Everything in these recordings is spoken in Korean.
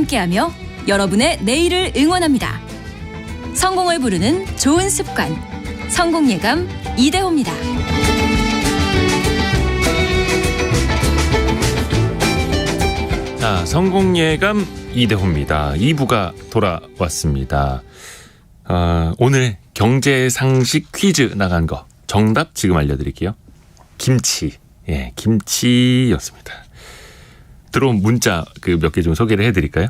함께하며 여러분의 내일을 응원합니다. 성공을 부르는 좋은 습관, 성공예감 이대호입니다. 자, 성공예감 이대호입니다. 2부가 돌아왔습니다. 오늘 경제상식 퀴즈 나간 거 정답 지금 알려드릴게요. 김치. 예, 김치였습니다. 들어온 문자 몇 개 좀 소개를 해드릴까요?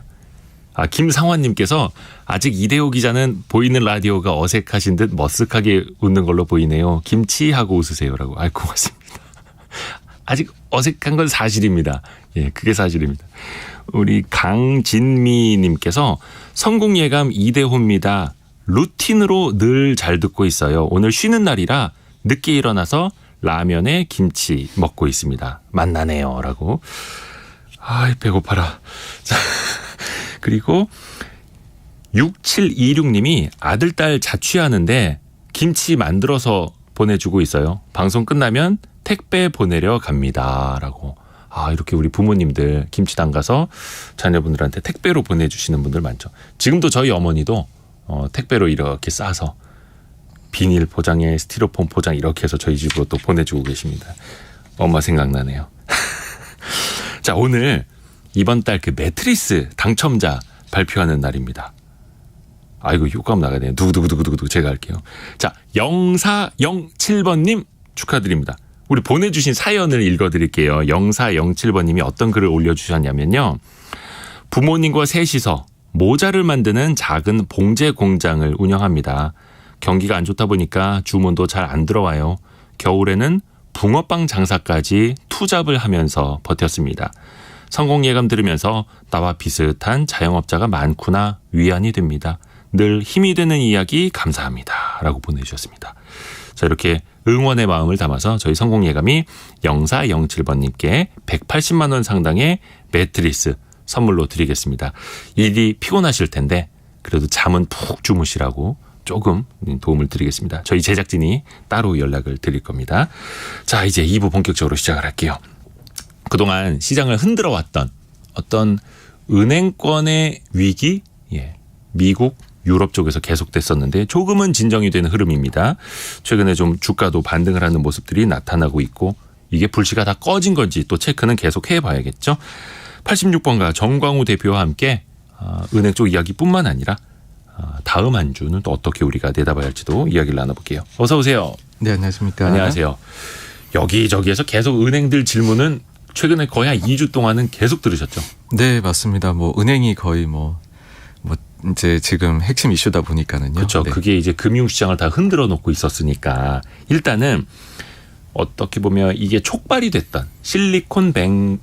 김상환님께서 아직 이대호 기자는 보이는 라디오가 어색하신 듯 머쓱하게 웃는 걸로 보이네요. 김치 하고 웃으세요라고. 고맙습니다. 아직 어색한 건 사실입니다. 예, 그게 사실입니다. 우리 강진미님께서 성공예감 이대호입니다. 루틴으로 늘 잘 듣고 있어요. 오늘 쉬는 날이라 늦게 일어나서 라면에 김치 먹고 있습니다. 맛나네요. 라고. 배고파라. 자, 그리고 6726님이 아들, 딸 자취하는데 김치 만들어서 보내주고 있어요. 방송 끝나면 택배 보내려 갑니다. 라고. 이렇게 우리 부모님들 김치 담가서 자녀분들한테 택배로 보내주시는 분들 많죠. 지금도 저희 어머니도 택배로 이렇게 싸서 비닐 포장에 스티로폼 포장 이렇게 해서 저희 집으로 또 보내주고 계십니다. 엄마 생각나네요. 자, 오늘 이번 달 매트리스 당첨자 발표하는 날입니다. 이거 효과음 나가네요. 누구 제가 할게요. 자, 0407번님 축하드립니다. 우리 보내주신 사연을 읽어드릴게요. 0407번님이 어떤 글을 올려주셨냐면요. 부모님과 셋이서 모자를 만드는 작은 봉제 공장을 운영합니다. 경기가 안 좋다 보니까 주문도 잘 안 들어와요. 겨울에는 붕어빵 장사까지 투잡을 하면서 버텼습니다. 성공예감 들으면서 나와 비슷한 자영업자가 많구나 위안이 됩니다. 늘 힘이 되는 이야기 감사합니다. 라고 보내주셨습니다. 자, 이렇게 응원의 마음을 담아서 저희 성공예감이 0407번님께 180만 원 상당의 매트리스 선물로 드리겠습니다. 일이 피곤하실 텐데 그래도 잠은 푹 주무시라고 조금 도움을 드리겠습니다. 저희 제작진이 따로 연락을 드릴 겁니다. 자, 이제 2부 본격적으로 시작을 할게요. 그동안 시장을 흔들어 왔던 어떤 은행권의 위기, 미국, 유럽 쪽에서 계속됐었는데 조금은 진정이 되는 흐름입니다. 최근에 좀 주가도 반등을 하는 모습들이 나타나고 있고 이게 불씨가 다 꺼진 건지 또 체크는 계속 해봐야겠죠. 86번가 정광우 대표와 함께 은행 쪽 이야기뿐만 아니라 다음 한 주는 또 어떻게 우리가 내다봐야 할지도 이야기를 나눠볼게요. 어서 오세요. 네, 안녕하십니까. 안녕하세요. 여기저기에서 계속 은행들 질문은 최근에 거의 한 2주 동안은 계속 들으셨죠? 네, 맞습니다. 은행이 거의 이제 지금 핵심 이슈다 보니까는요. 그렇죠. 네. 그게 이제 금융시장을 다 흔들어 놓고 있었으니까 일단은 어떻게 보면 이게 촉발이 됐던 실리콘밸리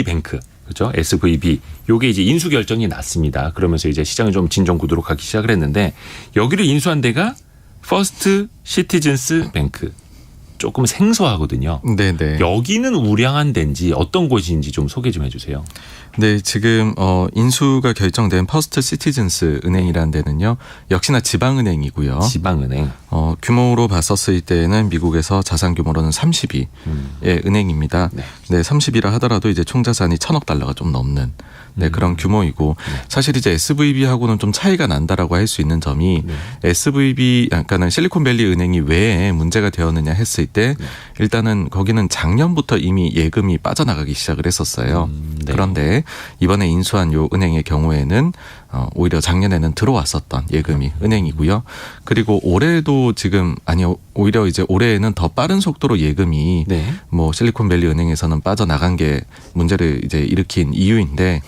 뱅크, 그렇죠? SVB. 요게 이제 인수 결정이 났습니다. 그러면서 이제 시장이 좀 진정 구도로 가기 시작을 했는데 여기를 인수한 데가 퍼스트 시티즌스 뱅크. 조금 생소하거든요. 네네. 여기는 우량한 데인지 어떤 곳인지 좀 소개 좀 해주세요. 네, 지금 인수가 결정된 퍼스트 시티즌스 은행이라는 데는요, 역시나 지방은행이고요. 지방은행. 규모로 봤었을 때는 미국에서 자산 규모로는 30위의 은행입니다. 네. 네, 30위라 하더라도 이제 총 자산이 1,000억 달러가 좀 넘는 그런 규모이고, 사실 이제 SVB하고는 좀 차이가 난다라고 할 수 있는 점이 SVB, 그러니까는 실리콘밸리 은행이 왜 문제가 되었느냐 했을 때 일단은 거기는 작년부터 이미 예금이 빠져나가기 시작을 했었어요. 네. 그런데 이번에 인수한 요 은행의 경우에는 오히려 작년에는 들어왔었던 예금이 은행이고요. 그리고 올해도 오히려 이제 올해에는 더 빠른 속도로 예금이 실리콘밸리 은행에서는 빠져나간 게 문제를 이제 일으킨 이유인데,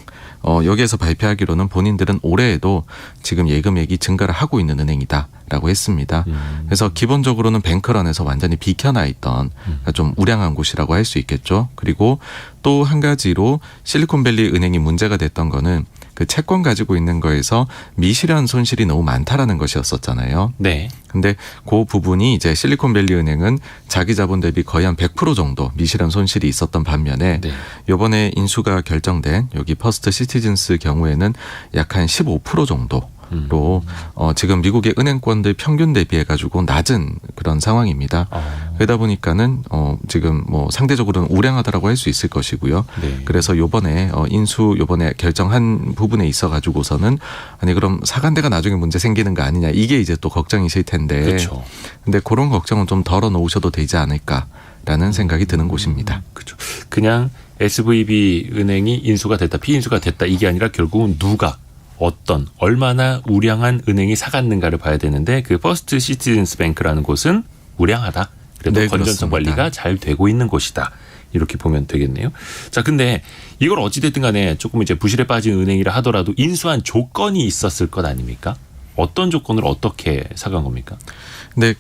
여기에서 발표하기로는 본인들은 올해에도 지금 예금액이 증가를 하고 있는 은행이다라고 했습니다. 그래서 기본적으로는 뱅크런에서 완전히 비켜나 있던 좀 우량한 곳이라고 할 수 있겠죠. 그리고 또 한 가지로 실리콘밸리 은행이 문제가 됐던 거는 그 채권 가지고 있는 거에서 미실현 손실이 너무 많다라는 것이었었잖아요. 네. 근데 그 부분이 이제 실리콘밸리 은행은 자기 자본 대비 거의 한 100% 정도 미실현 손실이 있었던 반면에 이번에 인수가 결정된 여기 퍼스트 시티즌스 경우에는 약 한 15% 정도 지금 미국의 은행권들 평균 대비해 가지고 낮은 그런 상황입니다. 그러다 보니까는 지금 뭐 상대적으로는 우량하다라고 할 수 있을 것이고요. 네. 그래서 요번에 요번에 결정한 부분에 있어 가지고서는 아니 그럼 사간대가 나중에 문제 생기는 거 아니냐 이게 이제 또 걱정이실 텐데. 그렇죠. 근데 그런 걱정은 좀 덜어 놓으셔도 되지 않을까라는 생각이 드는 곳입니다. 그렇죠. 그냥 SVB 은행이 인수가 됐다, 피인수가 됐다 이게 아니라 결국은 누가 어떤 얼마나 우량한 은행이 사갔는가를 봐야 되는데 그 퍼스트 시티즌스 뱅크라는 곳은 우량하다. 그래도 네, 건전성 그렇습니다. 관리가 잘 되고 있는 곳이다. 이렇게 보면 되겠네요. 자, 근데 이걸 어찌됐든 간에 조금 이제 부실에 빠진 은행이라 하더라도 인수한 조건이 있었을 것 아닙니까? 어떤 조건을 어떻게 사간 겁니까? 근데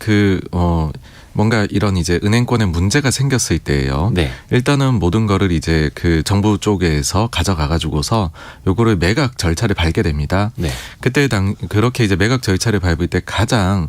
뭔가 이런 이제 은행권에 문제가 생겼을 때예요. 네. 일단은 모든 거를 이제 그 정부 쪽에서 가져가 가지고서 요거를 매각 절차를 밟게 됩니다. 네. 그때 그렇게 이제 매각 절차를 밟을 때 가장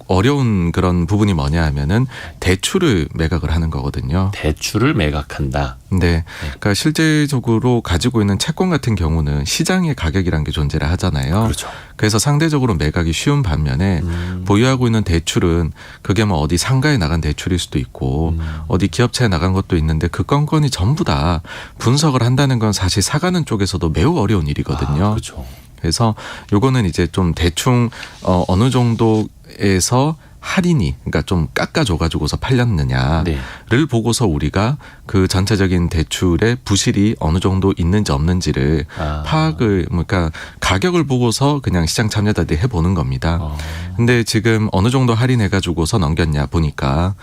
어려운 그런 부분이 뭐냐 하면은 대출을 매각을 하는 거거든요. 대출을 매각한다. 네. 그러니까 실제적으로 가지고 있는 채권 같은 경우는 시장의 가격이라는 게 존재를 하잖아요. 그렇죠. 그래서 상대적으로 매각이 쉬운 반면에 보유하고 있는 대출은 그게 뭐 어디 상가에 나간 대출일 수도 있고 어디 기업체에 나간 것도 있는데 그 건건이 전부 다 분석을 한다는 건 사실 사가는 쪽에서도 매우 어려운 일이거든요. 그렇죠. 그래서 요거는 이제 좀 대충 어느 정도에서 할인이 그러니까 좀 깎아줘가지고서 팔렸느냐를 네. 보고서 우리가 그 전체적인 대출의 부실이 어느 정도 있는지 없는지를 파악을 그러니까 가격을 보고서 그냥 시장 참여자들이 해보는 겁니다. 근데 지금 어느 정도 할인해가지고서 넘겼냐 보니까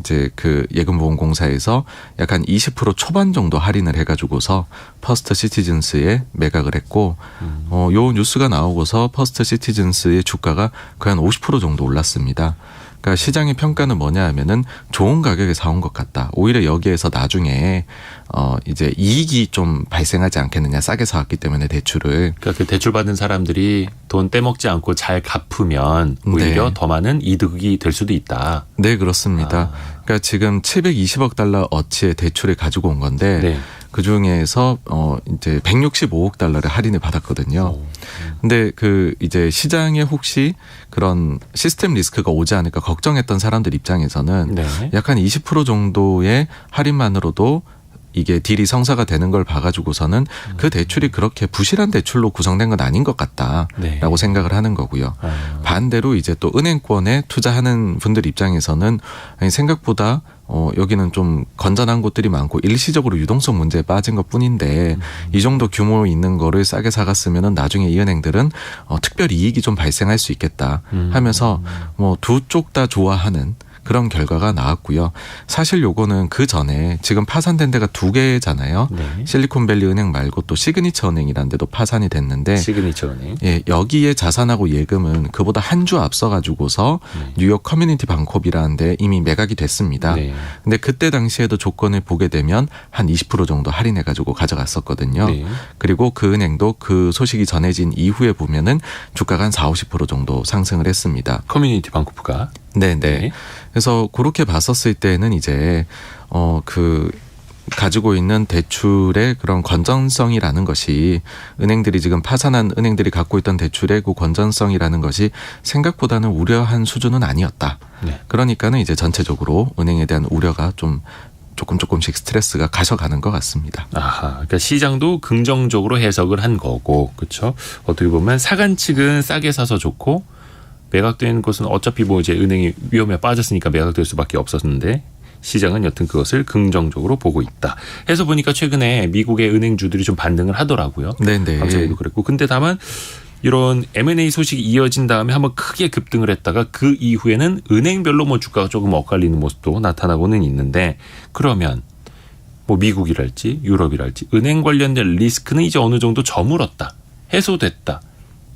이제 그 예금보험공사에서 약간 20% 초반 정도 할인을 해가지고서 퍼스트 시티즌스에 매각을 했고 요 뉴스가 나오고서 퍼스트 시티즌스의 주가가 거의 한 50% 정도 올랐습니다. 그러니까 시장의 평가는 뭐냐 하면은 좋은 가격에 사온 것 같다. 오히려 여기에서 나중에 이제 이익이 좀 발생하지 않겠느냐. 싸게 사왔기 때문에 대출을. 그러니까 그 대출 받은 사람들이 돈 떼먹지 않고 잘 갚으면 오히려 네. 더 많은 이득이 될 수도 있다. 네, 그렇습니다. 그러니까 지금 720억 달러 어치의 대출을 가지고 온 건데 네. 그 중에서 이제 165억 달러를 할인을 받았거든요. 근데 그 이제 시장에 혹시 그런 시스템 리스크가 오지 않을까 걱정했던 사람들 입장에서는 네. 약간 20% 정도의 할인만으로도 이게 딜이 성사가 되는 걸 봐가지고서는 그 대출이 그렇게 부실한 대출로 구성된 건 아닌 것 같다라고 네. 생각을 하는 거고요. 반대로 이제 또 은행권에 투자하는 분들 입장에서는 아니 생각보다 여기는 좀 건전한 곳들이 많고 일시적으로 유동성 문제에 빠진 것 뿐인데 이 정도 규모 있는 거를 싸게 사갔으면은 나중에 이 은행들은 특별히 이익이 좀 발생할 수 있겠다 하면서 뭐 두 쪽 다 좋아하는 그런 결과가 나왔고요. 사실 요거는 그 전에 지금 파산된 데가 2개잖아요. 네. 실리콘밸리 은행 말고 또 시그니처 은행이라는 데도 파산이 됐는데 시그니처 은행. 예, 여기에 자산하고 예금은 그보다 한 주 앞서 가지고서 뉴욕 커뮤니티 방콕이라는 데 이미 매각이 됐습니다. 네. 근데 그때 당시에도 조건을 보게 되면 한 20% 정도 할인해 가지고 가져갔었거든요. 네. 그리고 그 은행도 그 소식이 전해진 이후에 보면은 주가가 한 40-50% 정도 상승을 했습니다. 커뮤니티 방코프가. 네, 네. 네. 그래서 그렇게 봤었을 때는 이제 그 가지고 있는 대출의 그런 건전성이라는 것이 은행들이 지금 파산한 은행들이 갖고 있던 대출의 그 건전성이라는 것이 생각보다는 우려한 수준은 아니었다. 네. 그러니까는 이제 전체적으로 은행에 대한 우려가 좀 조금씩 스트레스가 가셔가는 것 같습니다. 아하, 그러니까 시장도 긍정적으로 해석을 한 거고, 그렇죠? 어떻게 보면 사간 측은 싸게 사서 좋고 매각된 것은 어차피 뭐 이제 은행이 위험에 빠졌으니까 매각될 수밖에 없었는데 시장은 여튼 그것을 긍정적으로 보고 있다. 해서 보니까 최근에 미국의 은행주들이 좀 반등을 하더라고요. 네네. 강세도 그랬고, 근데 다만 이런 M&A 소식이 이어진 다음에 한번 크게 급등을 했다가 그 이후에는 은행별로 뭐 주가가 조금 엇갈리는 모습도 나타나고는 있는데, 그러면 뭐 미국이랄지 유럽이랄지 은행 관련된 리스크는 이제 어느 정도 저물었다, 해소됐다,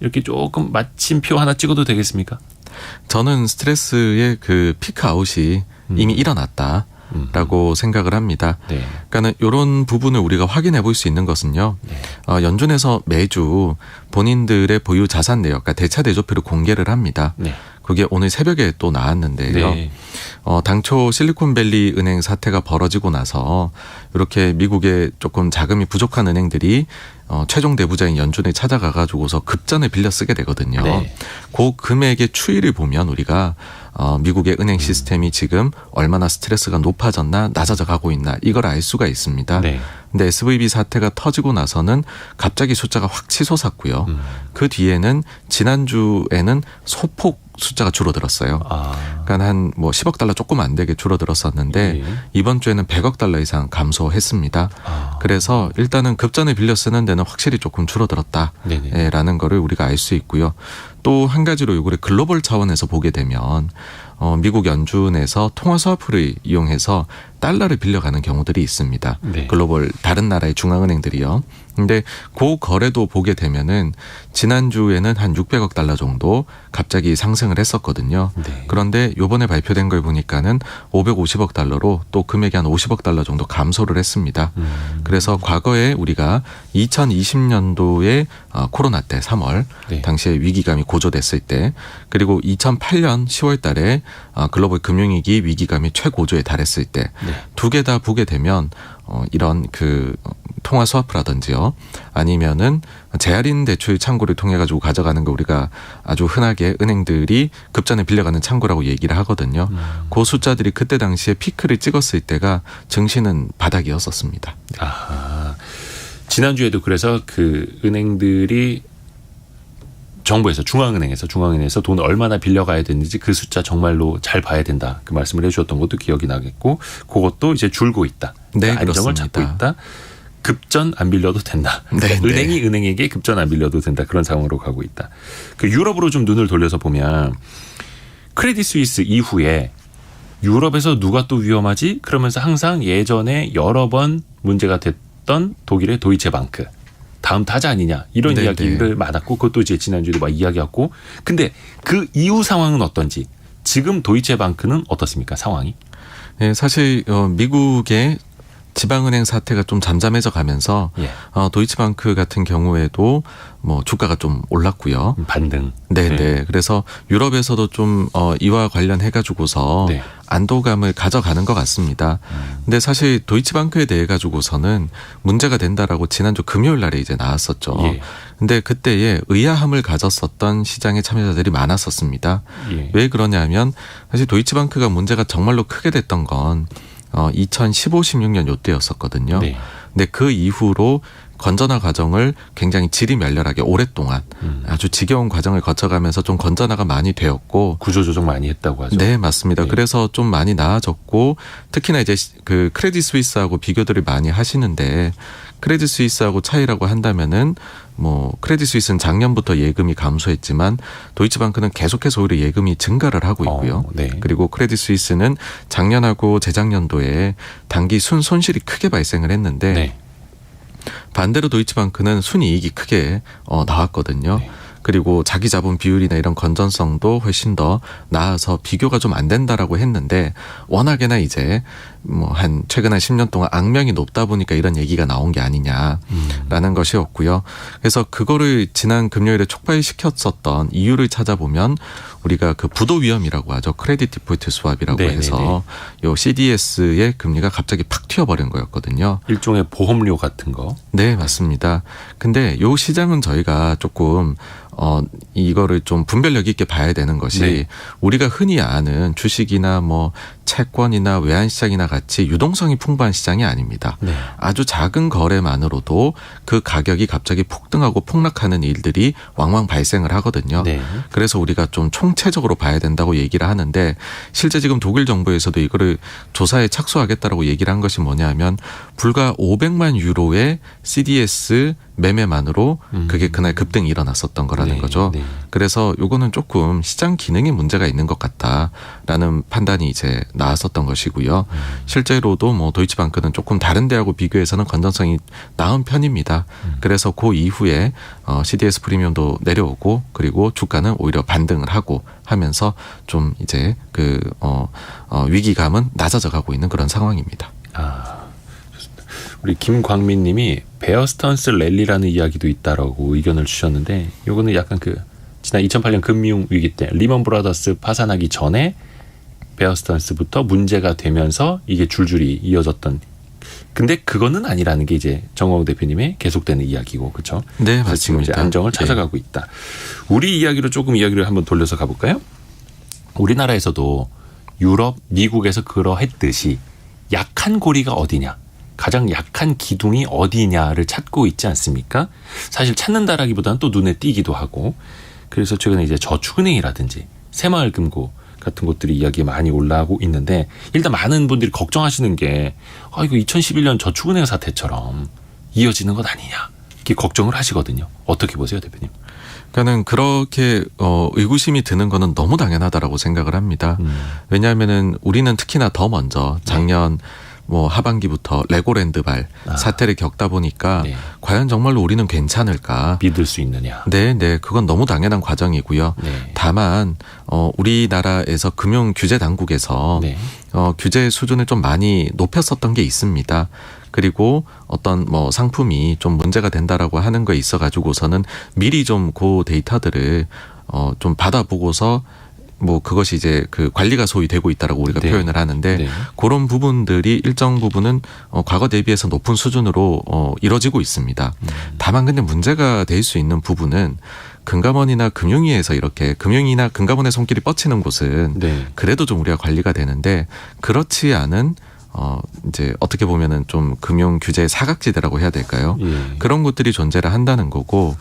이렇게 조금 마침표 하나 찍어도 되겠습니까? 저는 스트레스의 그 피크 아웃이 이미 일어났다라고 생각을 합니다. 네. 그러니까는 이런 부분을 우리가 확인해 볼 수 있는 것은요. 네. 연준에서 매주 본인들의 보유 자산 내역, 그러니까 대차 대조표를 공개를 합니다. 네. 그게 오늘 새벽에 또 나왔는데요. 네. 당초 실리콘밸리 은행 사태가 벌어지고 나서 이렇게 미국의 조금 자금이 부족한 은행들이 최종 대부자인 연준에 찾아가가지고서 급전을 빌려 쓰게 되거든요. 네. 그 금액의 추이를 보면 우리가 미국의 은행 시스템이 지금 얼마나 스트레스가 높아졌나 낮아져 가고 있나 이걸 알 수가 있습니다. 네. 근데 SVB 사태가 터지고 나서는 갑자기 숫자가 확 치솟았고요. 그 뒤에는 지난주에는 소폭 숫자가 줄어들었어요. 그러니까 한 뭐 10억 달러 조금 안 되게 줄어들었었는데 예. 이번 주에는 100억 달러 이상 감소했습니다. 그래서 일단은 급전을 빌려 쓰는 데는 확실히 조금 줄어들었다라는 거를 우리가 알 수 있고요. 또 한 가지로 요거를 글로벌 차원에서 보게 되면 미국 연준에서 통화 스와프를 이용해서 달러를 빌려가는 경우들이 있습니다. 네. 글로벌 다른 나라의 중앙은행들이요. 근데 그 거래도 보게 되면은 지난주에는 한 600억 달러 정도 갑자기 상승을 했었거든요. 네. 그런데 요번에 발표된 걸 보니까는 550억 달러로 또 금액이 한 50억 달러 정도 감소를 했습니다. 그래서 과거에 우리가 2020년도에 코로나 때 3월 네. 당시에 위기감이 고조됐을 때 그리고 2008년 10월 달에 글로벌 금융위기 위기감이 최고조에 달했을 때 두 개 다 보게 되면 이런 그 통화 스와프라든지요 아니면은 재할인 대출 창구를 통해 가지고 가져가는 거 우리가 아주 흔하게 은행들이 급전에 빌려가는 창구라고 얘기를 하거든요. 그 숫자들이 그때 당시에 피크를 찍었을 때가 증시는 바닥이었었습니다. 지난주에도 그래서 그 은행들이 정부에서 중앙은행에서 돈을 얼마나 빌려가야 되는지 그 숫자 정말로 잘 봐야 된다. 그 말씀을 해주셨던 것도 기억이 나겠고 그것도 이제 줄고 있다. 네, 안정을 그렇습니다. 찾고 있다. 급전 안 빌려도 된다. 네, 은행이 은행에게 급전 안 빌려도 된다. 그런 상황으로 가고 있다. 그 유럽으로 좀 눈을 돌려서 보면 크레딧 스위스 이후에 유럽에서 누가 또 위험하지? 그러면서 항상 예전에 여러 번 문제가 됐던 독일의 도이체방크. 다음 타자 아니냐 이런 네네. 이야기를 많았고 그것도 이제 지난주에도 막 이야기했고 근데 그 이후 상황은 어떤지 지금 도이체방크는 어떻습니까 상황이? 네, 사실 미국의 지방은행 사태가 좀 잠잠해져 가면서 예. 도이치방크 같은 경우에도 뭐 주가가 좀 올랐고요. 반등. 네. 그래서 유럽에서도 좀 이와 관련해 가지고서 네. 안도감을 가져가는 것 같습니다. 근데 사실 도이치방크에 대해 가지고서는 문제가 된다라고 지난주 금요일 날에 이제 나왔었죠. 예. 근데 그때에 의아함을 가졌었던 시장의 참여자들이 많았었습니다. 예. 왜 그러냐면 사실 도이치방크가 문제가 정말로 크게 됐던 건 2015, 16년 요때였었거든요. 네. 근데 그 이후로 건전화 과정을 굉장히 지리멸렬하게 오랫동안 아주 지겨운 과정을 거쳐가면서 좀 건전화가 많이 되었고 구조조정 많이 했다고 하죠. 네, 맞습니다. 네. 그래서 좀 많이 나아졌고 특히나 이제 그 크레딧 스위스하고 비교들을 많이 하시는데 크레딧 스위스하고 차이라고 한다면은 뭐 크레딧 스위스는 작년부터 예금이 감소했지만 도이치방크는 계속해서 오히려 예금이 증가를 하고 있고요. 네. 그리고 크레딧 스위스는 작년하고 재작년도에 단기 손실이 크게 발생을 했는데 네. 반대로 도이치방크는 순이익이 크게 나왔거든요. 네. 그리고 자기 자본 비율이나 이런 건전성도 훨씬 더 나아서 비교가 좀 안 된다라고 했는데 워낙에나 이제 뭐 한 최근 한 10년 동안 악명이 높다 보니까 이런 얘기가 나온 게 아니냐라는 것이었고요. 그래서 그거를 지난 금요일에 촉발시켰었던 이유를 찾아보면 우리가 그 부도 위험이라고 하죠. 크레딧 디폴트 스왑이라고 네네네. 해서 요 CDS의 금리가 갑자기 팍 튀어버린 거였거든요. 일종의 보험료 같은 거. 네, 맞습니다. 근데 요 시장은 저희가 조금 이거를 좀 분별력 있게 봐야 되는 것이 네. 우리가 흔히 아는 주식이나 뭐 채권이나 외환시장이나 같이 유동성이 풍부한 시장이 아닙니다. 네. 아주 작은 거래만으로도 그 가격이 갑자기 폭등하고 폭락하는 일들이 왕왕 발생을 하거든요. 네. 그래서 우리가 좀 총체적으로 봐야 된다고 얘기를 하는데 실제 지금 독일 정부에서도 이거를 조사에 착수하겠다라고 얘기를 한 것이 뭐냐면 불과 500만 유로의 CDS 매매만으로 그게 그날 급등이 일어났었던 거라는 네, 거죠. 네. 그래서 요거는 조금 시장 기능에 문제가 있는 것 같다라는 판단이 이제 나왔었던 것이고요. 실제로도 뭐 도이치방크는 조금 다른 데하고 비교해서는 건전성이 나은 편입니다. 그래서 그 이후에 CDS 프리미엄도 내려오고 그리고 주가는 오히려 반등을 하고 하면서 좀 이제 그 위기감은 낮아져 가고 있는 그런 상황입니다. 좋습니다. 우리 김광민 님이 베어스턴스 랠리라는 이야기도 있다라고 의견을 주셨는데 요거는 약간 그 지난 2008년 금융 위기 때 리먼 브라더스 파산하기 전에 베어스턴스부터 문제가 되면서 이게 줄줄이 이어졌던 근데 그거는 아니라는 게 이제 정광훈 대표님의 계속되는 이야기고, 그렇죠? 네, 그래서 지금 이제 맞습니다. 안정을 찾아가고 있다. 우리 이야기로 조금 이야기를 한번 돌려서 가볼까요? 우리나라에서도 유럽, 미국에서 그러했듯이 약한 고리가 어디냐, 가장 약한 기둥이 어디냐를 찾고 있지 않습니까? 사실 찾는다라기보다는 또 눈에 띄기도 하고, 그래서 최근에 이제 저축은행이라든지 새마을금고 같은 곳들이 이야기 많이 올라오고 있는데, 일단 많은 분들이 걱정하시는 게 이거 2011년 저축은행 사태처럼 이어지는 것 아니냐, 이렇게 걱정을 하시거든요. 어떻게 보세요, 대표님? 그러니까는 그렇게 의구심이 드는 거는 너무 당연하다라고 생각을 합니다. 왜냐하면은 우리는 특히나 더 먼저 작년 뭐 하반기부터 레고랜드발 사태를 겪다 보니까 네. 과연 정말로 우리는 괜찮을까? 믿을 수 있느냐? 네, 그건 너무 당연한 과정이고요. 네. 다만 우리나라에서 금융 규제 당국에서 네. 규제 수준을 좀 많이 높였었던 게 있습니다. 그리고 어떤 뭐 상품이 좀 문제가 된다라고 하는 거에 있어 가지고서는 미리 좀 그 데이터들을 좀 받아보고서 뭐 그것이 이제 그 관리가 소위 되고 있다라고 우리가 네. 표현을 하는데, 네. 그런 부분들이 일정 부분은 과거 대비해서 높은 수준으로 이뤄지고 있습니다. 다만 근데 문제가 될 수 있는 부분은 금감원이나 금융위에서 이렇게 금융이나 금감원의 손길이 뻗치는 곳은 네. 그래도 좀 우리가 관리가 되는데, 그렇지 않은 이제 어떻게 보면은 좀 금융 규제 사각지대라고 해야 될까요? 예. 그런 것들이 존재를 한다는 거고,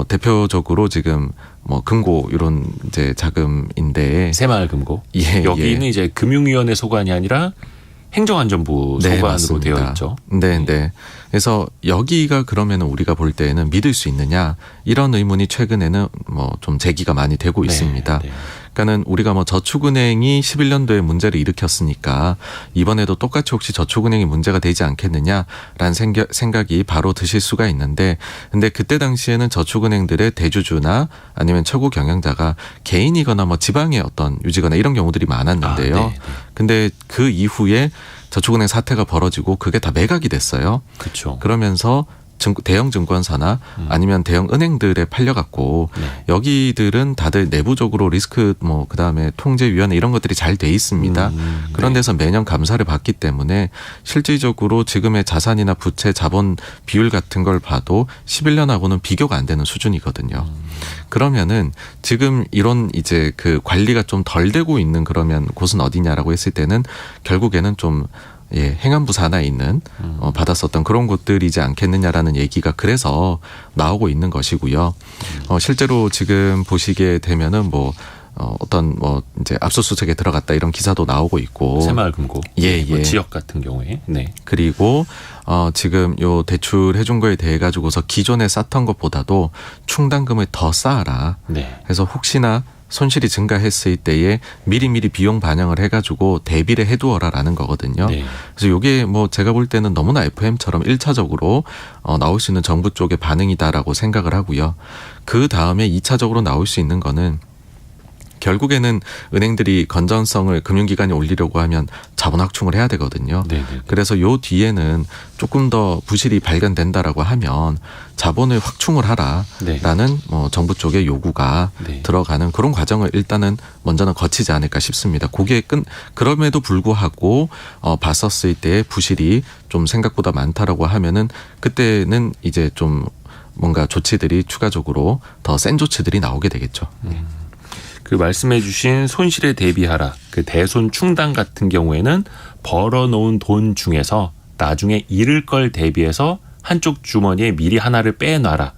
대표적으로 지금 뭐 금고 이런 이제 자금인데, 새마을금고. 예, 여기는 예. 이제 금융위원회 소관이 아니라 행정안전부 네, 소관으로 맞습니다. 되어 있죠. 네. 그래서 여기가 그러면 우리가 볼 때에는 믿을 수 있느냐, 이런 의문이 최근에는 뭐 좀 제기가 많이 되고 있습니다. 네. 그러니까는 우리가 뭐 저축은행이 11년도에 문제를 일으켰으니까 이번에도 똑같이 혹시 저축은행이 문제가 되지 않겠느냐라는 생각이 바로 드실 수가 있는데, 근데 그때 당시에는 저축은행들의 대주주나 아니면 최고 경영자가 개인이거나 뭐 지방의 어떤 유지거나 이런 경우들이 많았는데요. 네. 근데 그 이후에 저축은행 사태가 벌어지고 그게 다 매각이 됐어요. 그렇죠. 그러면서 대형 증권사나 아니면 대형 은행들에 팔려갖고, 네. 여기들은 다들 내부적으로 리스크 뭐 그다음에 통제위원회 이런 것들이 잘 돼 있습니다. 그런 네. 데서 매년 감사를 받기 때문에 실질적으로 지금의 자산이나 부채 자본 비율 같은 걸 봐도 11년하고는 비교가 안 되는 수준이거든요. 그러면은 지금 이런 이제 그 관리가 좀 덜 되고 있는 그러면 곳은 어디냐라고 했을 때는 결국에는 좀 행안부 산하에 있는 받았었던 그런 곳들이지 않겠느냐라는 얘기가 그래서 나오고 있는 것이고요. 실제로 지금 보시게 되면은 뭐 어떤 뭐 이제 압수수색에 들어갔다 이런 기사도 나오고 있고, 새마을금고. 예. 뭐 지역 같은 경우에. 네. 그리고 지금 요 대출 해준 거에 대해 가지고서 기존에 쌓던 것보다도 충당금을 더 쌓아라. 네. 그래서 혹시나 손실이 증가했을 때에 미리미리 비용 반영을 해가지고 대비를 해두어라라는 거거든요. 네. 그래서 이게 뭐 제가 볼 때는 너무나 FM처럼 1차적으로 나올 수 있는 정부 쪽의 반응이다라고 생각을 하고요. 그 다음에 2차적으로 나올 수 있는 거는, 결국에는 은행들이 건전성을 금융기관이 올리려고 하면 자본 확충을 해야 되거든요. 네. 그래서 요 뒤에는 조금 더 부실이 발견된다라고 하면 자본을 확충을 하라라는 네. 뭐 정부 쪽의 요구가 네. 들어가는 그런 과정을 일단은 먼저는 거치지 않을까 싶습니다. 그게 그럼에도 불구하고 봤었을 때 부실이 좀 생각보다 많다라고 하면은 그때는 이제 좀 뭔가 조치들이 추가적으로 더 센 조치들이 나오게 되겠죠. 그 말씀해 주신 손실에 대비하라, 그 대손 충당 같은 경우에는 벌어놓은 돈 중에서 나중에 잃을 걸 대비해서 한쪽 주머니에 미리 하나를 빼놔라,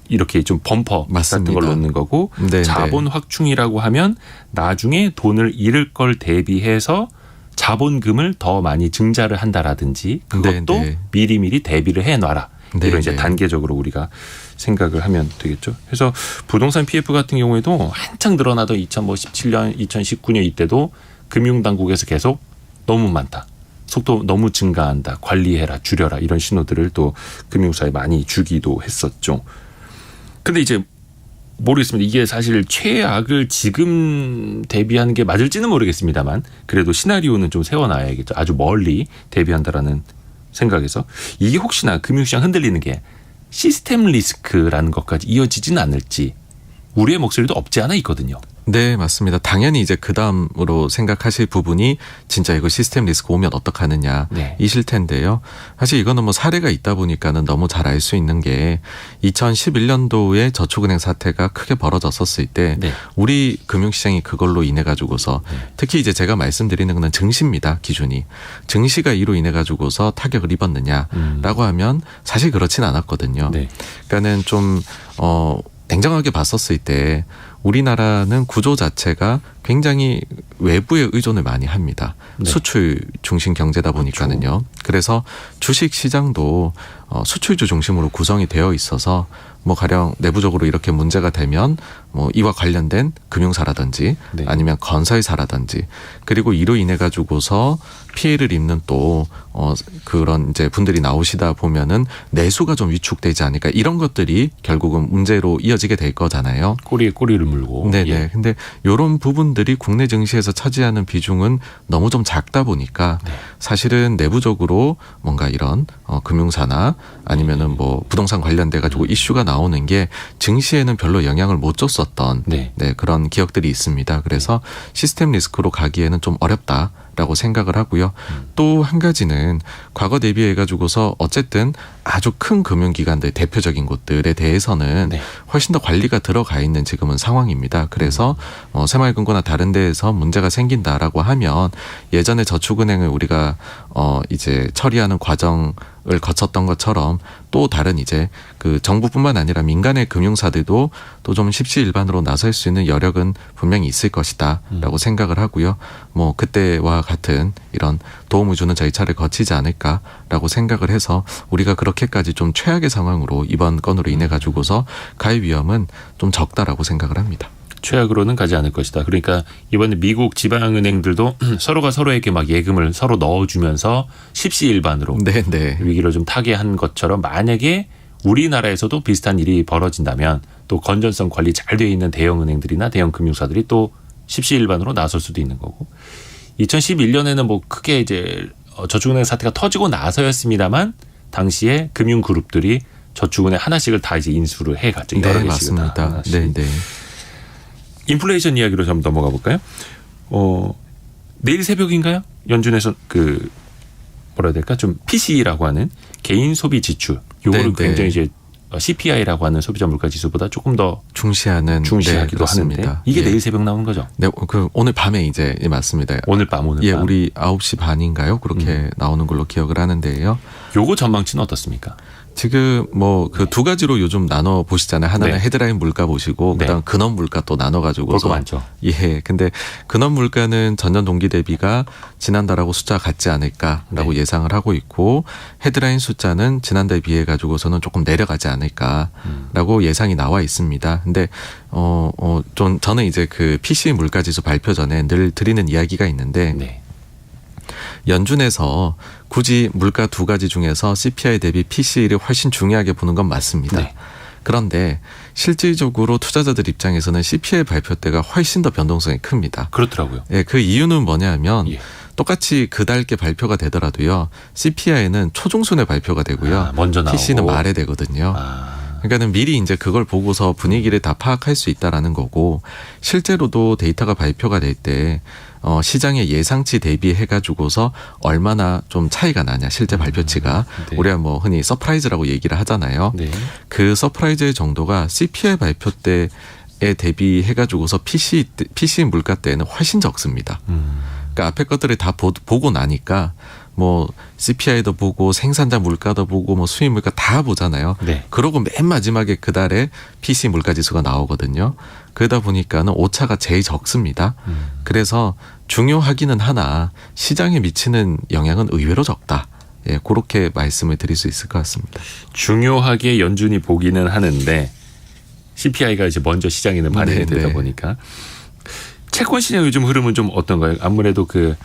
이렇게 좀 범퍼 맞습니다. 같은 걸 놓는 거고, 네, 자본 확충이라고 하면 나중에 돈을 잃을 걸 대비해서 자본금을 더 많이 증자를 한다라든지, 그것도 네. 미리미리 대비를 해놔라. 네, 이런 이제 네. 단계적으로 우리가 생각을 하면 되겠죠. 그래서 부동산 PF 같은 경우에도 한창 늘어나던 2017년, 2019년 이때도 금융당국에서 계속 너무 많다, 속도 너무 증가한다, 관리해라, 줄여라, 이런 신호들을 또 금융사에 많이 주기도 했었죠. 근데 이제 모르겠습니다. 이게 사실 최악을 지금 대비하는 게 맞을지는 모르겠습니다만, 그래도 시나리오는 좀 세워놔야겠죠. 아주 멀리 대비한다라는 생각에서. 이게 혹시나 금융시장 흔들리는 게 시스템 리스크라는 것까지 이어지진 않을지 우리의 목소리도 없지 않아 있거든요. 네, 맞습니다. 당연히 이제 그 다음으로 생각하실 부분이 진짜 이거 시스템 리스크 오면 어떡하느냐 네. 이실 텐데요. 사실 이거는 뭐 사례가 있다 보니까는 너무 잘 알 수 있는 게 2011년도에 저축은행 사태가 크게 벌어졌었을 때 네. 우리 금융시장이 그걸로 인해 가지고서 특히 이제 제가 말씀드리는 거는 증시입니다. 기준이. 증시가 이로 인해 가지고서 타격을 입었느냐라고 하면 사실 그렇진 않았거든요. 네. 그러니까는 좀 냉정하게 봤었을 때 우리나라는 구조 자체가 굉장히 외부에 의존을 많이 합니다. 네. 수출 중심 경제다 보니까는요. 그래서 주식 시장도 수출주 중심으로 구성이 되어 있어서 뭐 가령 내부적으로 이렇게 문제가 되면 뭐 이와 관련된 금융사라든지 네. 아니면 건설사라든지 그리고 이로 인해 가지고서 피해를 입는 또 그런 이제 분들이 나오시다 보면은 내수가 좀 위축되지 않을까 이런 것들이 결국은 문제로 이어지게 될 거잖아요. 꼬리에 꼬리를 물고. 네네. 예. 근데 이런 부분들이 국내 증시에서 차지하는 비중은 너무 좀 작다 보니까 네. 사실은 내부적으로 뭔가 이런 금융사나 아니면은 뭐 부동산 관련돼 가지고 이슈가 나오는 게 증시에는 별로 영향을 못 줬었던 네. 그런 기억들이 있습니다. 그래서 시스템 리스크로 가기에는 좀 어렵다라고 생각을 하고요. 또 한 가지는 과거 대비해 가지고서 어쨌든 아주 큰 금융기관들 대표적인 곳들에 대해서는 네. 훨씬 더 관리가 들어가 있는 지금은 상황입니다. 그래서 새마을금고나 다른 데에서 문제가 생긴다라고 하면 예전에 저축은행을 우리가 이제 처리하는 과정을 거쳤던 것처럼 또 다른 이제 그 정부뿐만 아니라 민간의 금융사들도 또 좀 십시일반으로 나설 수 있는 여력은 분명히 있을 것이다라고 생각을 하고요. 뭐 그때와 같은 이런 도움을 주는 절차를 거치지 않을까라고 생각을 해서 우리가 그렇게까지 좀 최악의 상황으로 이번 건으로 인해 가지고서 갈 위험은 좀 적다라고 생각을 합니다. 최악으로는 가지 않을 것이다. 그러니까 이번에 미국 지방은행들도 서로가 서로에게 막 예금을 서로 넣어주면서 십시일반으로 네. 위기를 좀 타개한 것처럼 만약에 우리나라에서도 비슷한 일이 벌어진다면 또 건전성 관리 잘 되어 있는 대형은행들이나 대형 금융사들이 또 십시일반으로 나설 수도 있는 거고 2011년에는 뭐 크게 이제 저축은행 사태가 터지고 나서였습니다만 당시에 금융그룹들이 저축은행 하나씩을 다 이제 인수를 해갔죠. 여러 네, 개씩을 다 맞습니다. 하나씩. 네. 인플레이션 이야기로 좀 넘어가 볼까요? 내일 새벽인가요? 연준에서 그 뭐라 해야 될까? 좀 PCE라고 하는 개인 소비 지출. 요거를 네. 굉장히 이제 CPI라고 하는 소비자 물가 지수보다 조금 더 중시하기도 하는데 이게 내일 새벽 나오는 거죠? 네, 그 오늘 밤에 이제 맞습니다. 오늘 밤. 우리 9시 반인가요? 그렇게 나오는 걸로 기억을 하는데요. 요거 전망치는 어떻습니까? 지금 뭐 그 두 가지로 요즘 나눠 보시잖아요. 하나는 네. 헤드라인 물가 보시고 네. 그다음 근원 물가 또 나눠 가지고 볼거 많죠. 예. 근데 근원 물가는 전년 동기 대비가 지난달하고 숫자가 같지 않을까라고 네. 예상을 하고 있고 헤드라인 숫자는 지난달 비해 가지고서는 조금 내려가지 않을까라고 예상이 나와 있습니다. 근데 좀 저는 이제 그 PC 물가 지수 발표 전에 늘 드리는 이야기가 있는데 네. 연준에서 굳이 물가 두 가지 중에서 CPI 대비 PCE를 훨씬 중요하게 보는 건 맞습니다. 네. 그런데 실질적으로 투자자들 입장에서는 CPI 발표 때가 훨씬 더 변동성이 큽니다. 그렇더라고요. 예, 그 이유는 뭐냐면 예. 똑같이 그달께 발표가 되더라도요. CPI는 초중순에 발표가 되고요. 먼저 나오고. PC는 말에 되거든요. 그러니까는 미리 이제 그걸 보고서 분위기를 다 파악할 수 있다라는 거고 실제로도 데이터가 발표가 될 때 시장의 예상치 대비해 가지고서 얼마나 좀 차이가 나냐 실제 발표치가 네. 우리가 뭐 흔히 서프라이즈라고 얘기를 하잖아요. 네. 그 서프라이즈의 정도가 CPI 발표 때에 대비해 가지고서 PC 물가 때는 훨씬 적습니다. 그러니까 앞에 것들을 다 보고 나니까 뭐 CPI도 보고 생산자 물가도 보고 뭐 수입 물가 다 보잖아요. 네. 그러고 맨 마지막에 그달에 PC 물가 지수가 나오거든요. 그러다 보니까는 오차가 제일 적습니다. 그래서 중요하기는 하나 시장에 미치는 영향은 의외로 적다. 예, 그렇게 말씀을 드릴 수 있을 것 같습니다. 중요하게 연준이 보기는 하는데 CPI가 이제 먼저 시장에는 반영이 되다 네. 보니까 채권 시장 요즘 흐름은 좀 어떤가요? 아무래도 그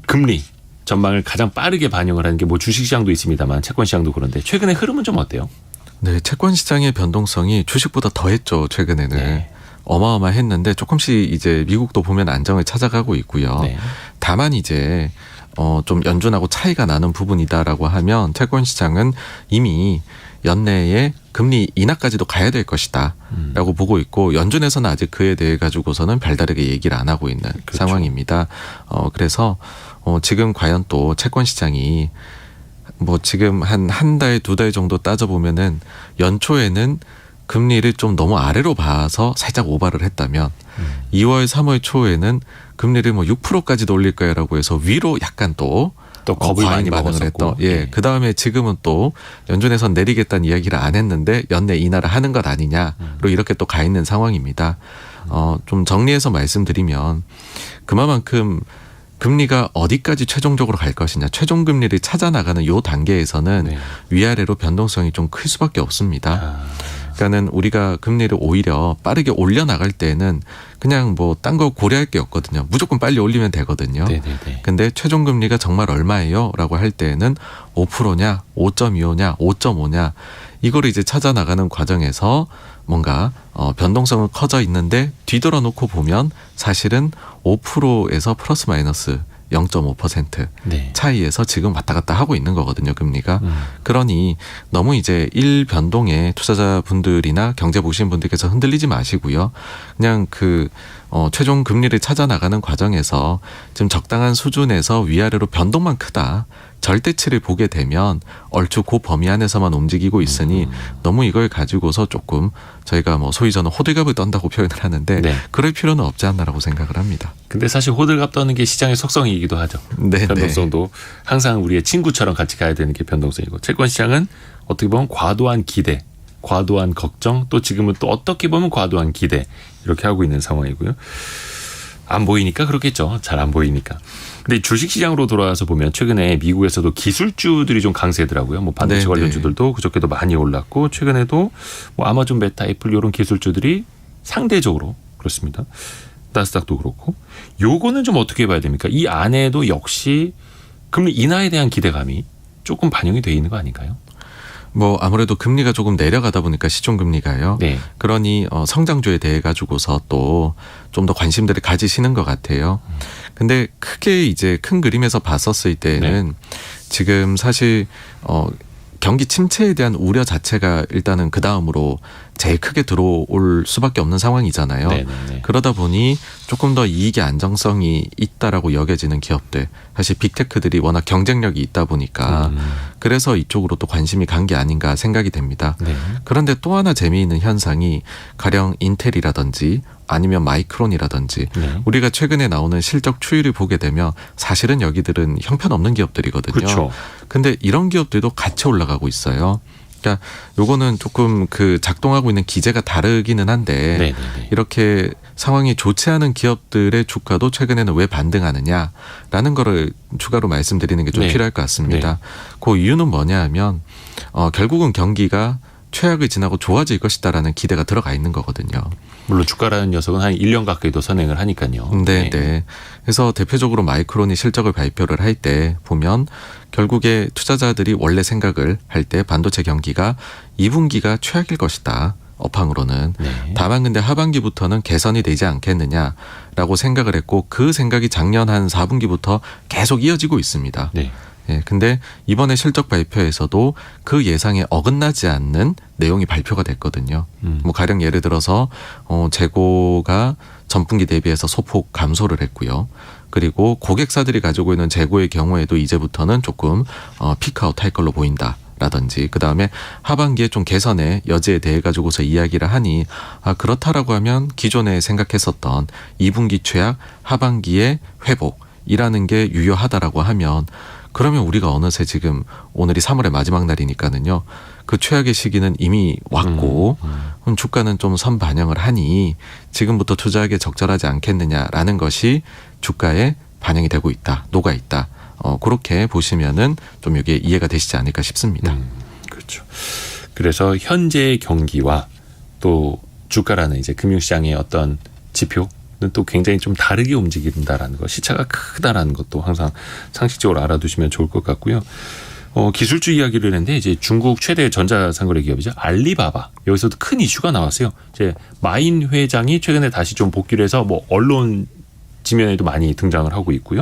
금리 전망을 가장 빠르게 반영을 하는 게 뭐 주식시장도 있습니다만 채권 시장도 그런데 최근에 흐름은 좀 어때요? 네, 채권 시장의 변동성이 주식보다 더했죠 최근에는. 네. 어마어마했는데 조금씩 이제 미국도 보면 안정을 찾아가고 있고요. 네. 다만 이제 좀 연준하고 차이가 나는 부분이다라고 하면 채권 시장은 이미 연내에 금리 인하까지도 가야 될 것이다 라고 보고 있고 연준에서는 아직 그에 대해 가지고서는 별다르게 얘기를 안 하고 있는 그렇죠. 상황입니다. 그래서 지금 과연 또 채권 시장이 뭐 지금 한 달, 두 달 정도 따져보면은 연초에는 금리를 좀 너무 아래로 봐서 살짝 오바를 했다면 2월, 3월 초에는 금리를 뭐 6%까지도 올릴 거야라고 해서 위로 약간 또 겁을 많이 반응을 했던. 먹었었고. 예. 그 다음에 지금은 또 연준에선 내리겠다는 이야기를 안 했는데 연내 인하를 하는 것 아니냐로 이렇게 또 가 있는 상황입니다. 좀 정리해서 말씀드리면 그만큼 금리가 어디까지 최종적으로 갈 것이냐, 최종 금리를 찾아 나가는 요 단계에서는 네. 위아래로 변동성이 좀 클 수밖에 없습니다. 아, 그러니까는 우리가 금리를 오히려 빠르게 올려 나갈 때는 그냥 뭐 딴 거 고려할 게 없거든요. 무조건 빨리 올리면 되거든요. 네네네. 근데 최종 금리가 정말 얼마예요? 라고 할 때는 5%냐, 5.25냐, 5.5냐 이거를 이제 찾아 나가는 과정에서 뭔가 변동성은 커져 있는데 뒤돌아 놓고 보면 사실은 5%에서 플러스 마이너스 0.5% 네. 차이에서 지금 왔다 갔다 하고 있는 거거든요, 금리가. 그러니 너무 이제 일 변동에 투자자분들이나 경제 보신 분들께서 흔들리지 마시고요. 그냥 최종 금리를 찾아 나가는 과정에서 지금 적당한 수준에서 위아래로 변동만 크다. 절대치를 보게 되면 얼추 그 범위 안에서만 움직이고 있으니 너무 이걸 가지고서 조금 저희가 뭐 소위 저는 호들갑을 떤다고 표현을 하는데 네. 그럴 필요는 없지 않나라고 생각을 합니다. 근데 사실 호들갑 떠는 게 시장의 속성이기도 하죠. 네, 변동성도 항상 우리의 친구처럼 같이 가야 되는 게 변동성이고 채권 시장은 어떻게 보면 과도한 기대, 과도한 걱정 또 지금은 또 어떻게 보면 과도한 기대 이렇게 하고 있는 상황이고요. 안 보이니까 그렇겠죠. 잘 안 보이니까. 근데 주식시장으로 돌아와서 보면 최근에 미국에서도 기술주들이 좀 강세더라고요. 뭐 반도체 네, 관련주들도 그저께도 많이 올랐고 최근에도 뭐 아마존, 메타, 애플 이런 기술주들이 상대적으로 그렇습니다. 나스닥도 그렇고. 요거는 좀 어떻게 봐야 됩니까? 이 안에도 역시 금리 인하에 대한 기대감이 조금 반영이 돼 있는 거 아닌가요? 뭐 아무래도 금리가 조금 내려가다 보니까 시중 금리가요. 네. 그러니 성장주에 대해 가지고서 또 좀 더 관심들을 가지시는 것 같아요. 근데 크게 이제 큰 그림에서 봤었을 때는 지금 사실 경기 침체에 대한 우려 자체가 일단은 그 다음으로 제일 크게 들어올 수밖에 없는 상황이잖아요. 네네네. 그러다 보니 조금 더 이익의 안정성이 있다라고 여겨지는 기업들, 사실 빅테크들이 워낙 경쟁력이 있다 보니까 그래서 이쪽으로 또 관심이 간 게 아닌가 생각이 됩니다. 네. 그런데 또 하나 재미있는 현상이 가령 인텔이라든지 아니면 마이크론이라든지 네. 우리가 최근에 나오는 실적 추이를 보게 되면 사실은 여기들은 형편없는 기업들이거든요. 그렇죠. 근데 이런 기업들도 같이 올라가고 있어요. 그러니까 요거는 조금 작동하고 있는 기제가 다르기는 한데 네네네. 이렇게 상황이 좋지 않은 기업들의 주가도 최근에는 왜 반등하느냐라는 거를 추가로 말씀드리는 게 좀 네. 필요할 것 같습니다. 그 이유는 뭐냐 하면 결국은 경기가 최악을 지나고 좋아질 것이다라는 기대가 들어가 있는 거거든요. 물론 주가라는 녀석은 한 1년 가까이도 선행을 하니까요. 네. 그래서 대표적으로 마이크론이 실적을 발표를 할 때 보면 결국에 투자자들이 원래 생각을 할 때 반도체 경기가 2분기가 최악일 것이다. 업황으로는. 네. 다만 근데 하반기부터는 개선이 되지 않겠느냐라고 생각을 했고 그 생각이 작년 한 4분기부터 계속 이어지고 있습니다. 네. 예, 근데 이번에 실적 발표에서도 그 예상에 어긋나지 않는 내용이 발표가 됐거든요. 뭐 가령 예를 들어서 재고가 전분기 대비해서 소폭 감소를 했고요. 그리고 고객사들이 가지고 있는 재고의 경우에도 이제부터는 조금 피크아웃 할 걸로 보인다. 라든지 그다음에 하반기에 좀 개선의 여지에 대해 가지고서 이야기를 하니 그렇다라고 하면 기존에 생각했었던 2분기 최악 하반기의 회복이라는 게 유효하다라고 하면 그러면 우리가 어느새 지금 오늘이 3월의 마지막 날이니까는요. 그 최악의 시기는 이미 왔고 그럼 주가는 좀 선반영을 하니 지금부터 투자하기에 적절하지 않겠느냐라는 것이 주가에 반영이 되고 있다. 녹아 있다. 그렇게 보시면은 좀 이게 이해가 되시지 않을까 싶습니다. 그렇죠. 그래서 현재의 경기와 또 주가라는 이제 금융시장의 어떤 지표는 또 굉장히 좀 다르게 움직인다라는 것, 시차가 크다라는 것도 항상 상식적으로 알아두시면 좋을 것 같고요. 기술주 이야기를 했는데 이제 중국 최대 전자상거래 기업이죠. 알리바바. 여기서도 큰 이슈가 나왔어요. 이제 마인 회장이 최근에 다시 좀 복귀를 해서 뭐 언론 지면에도 많이 등장을 하고 있고요.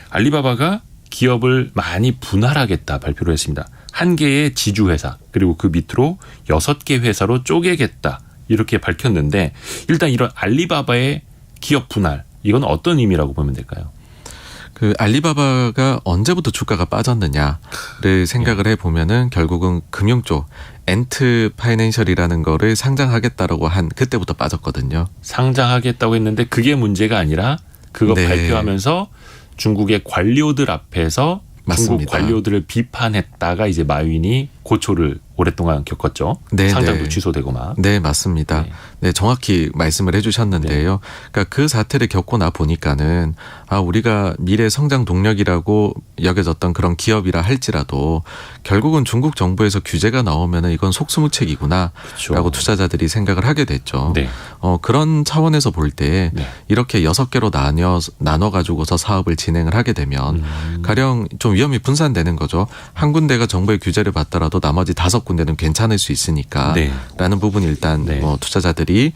알리바바가 기업을 많이 분할하겠다 발표를 했습니다. 한 개의 지주회사 그리고 그 밑으로 6개 회사로 쪼개겠다 이렇게 밝혔는데 일단 이런 알리바바의 기업 분할 이건 어떤 의미라고 보면 될까요? 그 알리바바가 언제부터 주가가 빠졌느냐를 생각을 해보면은 결국은 금융 쪽 엔트 파이낸셜이라는 거를 상장하겠다라고 한 그때부터 빠졌거든요. 상장하겠다고 했는데 그게 문제가 아니라 그거 네. 발표하면서 중국의 관료들 앞에서 중국 맞습니다. 관료들을 비판했다가 이제 마윈이 고초를 오랫동안 겪었죠. 네, 상장도 네. 취소되고 막. 네, 맞습니다. 네. 네, 정확히 말씀을 해주셨는데요. 그러니까 그 사태를 겪고 나 보니까는 우리가 미래 성장 동력이라고 여겨졌던 그런 기업이라 할지라도 결국은 중국 정부에서 규제가 나오면은 이건 속수무책이구나라고 그렇죠. 투자자들이 생각을 하게 됐죠. 네. 그런 차원에서 볼 때 네. 이렇게 6개로 나눠 가지고서 사업을 진행을 하게 되면 가령 좀 위험이 분산되는 거죠. 한 군데가 정부의 규제를 받더라도 나머지 5군데는 괜찮을 수 있으니까 네. 라는 부분이 일단 네. 투자자들이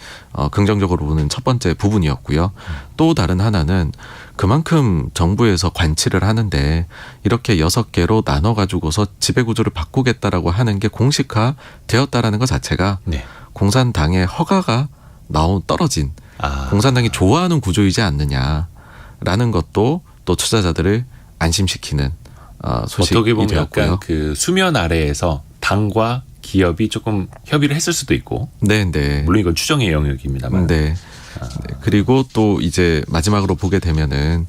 긍정적으로 보는 첫 번째 부분이었고요. 또 다른 하나는 그만큼 정부에서 관치를 하는데 이렇게 6개로 나눠 가지고서 지배구조를 바꾸겠다라고 하는 게 공식화 되었다라는 것 자체가 네. 공산당의 허가가 떨어진 공산당이 좋아하는 구조이지 않느냐라는 것도 또 투자자들을 안심시키는 소식이 어떻게 보면 되었고요. 약간 그 수면 아래에서 당과 기업이 조금 협의를 했을 수도 있고. 네, 네. 물론 이건 추정의 영역입니다만. 네. 네. 그리고 또 이제 마지막으로 보게 되면은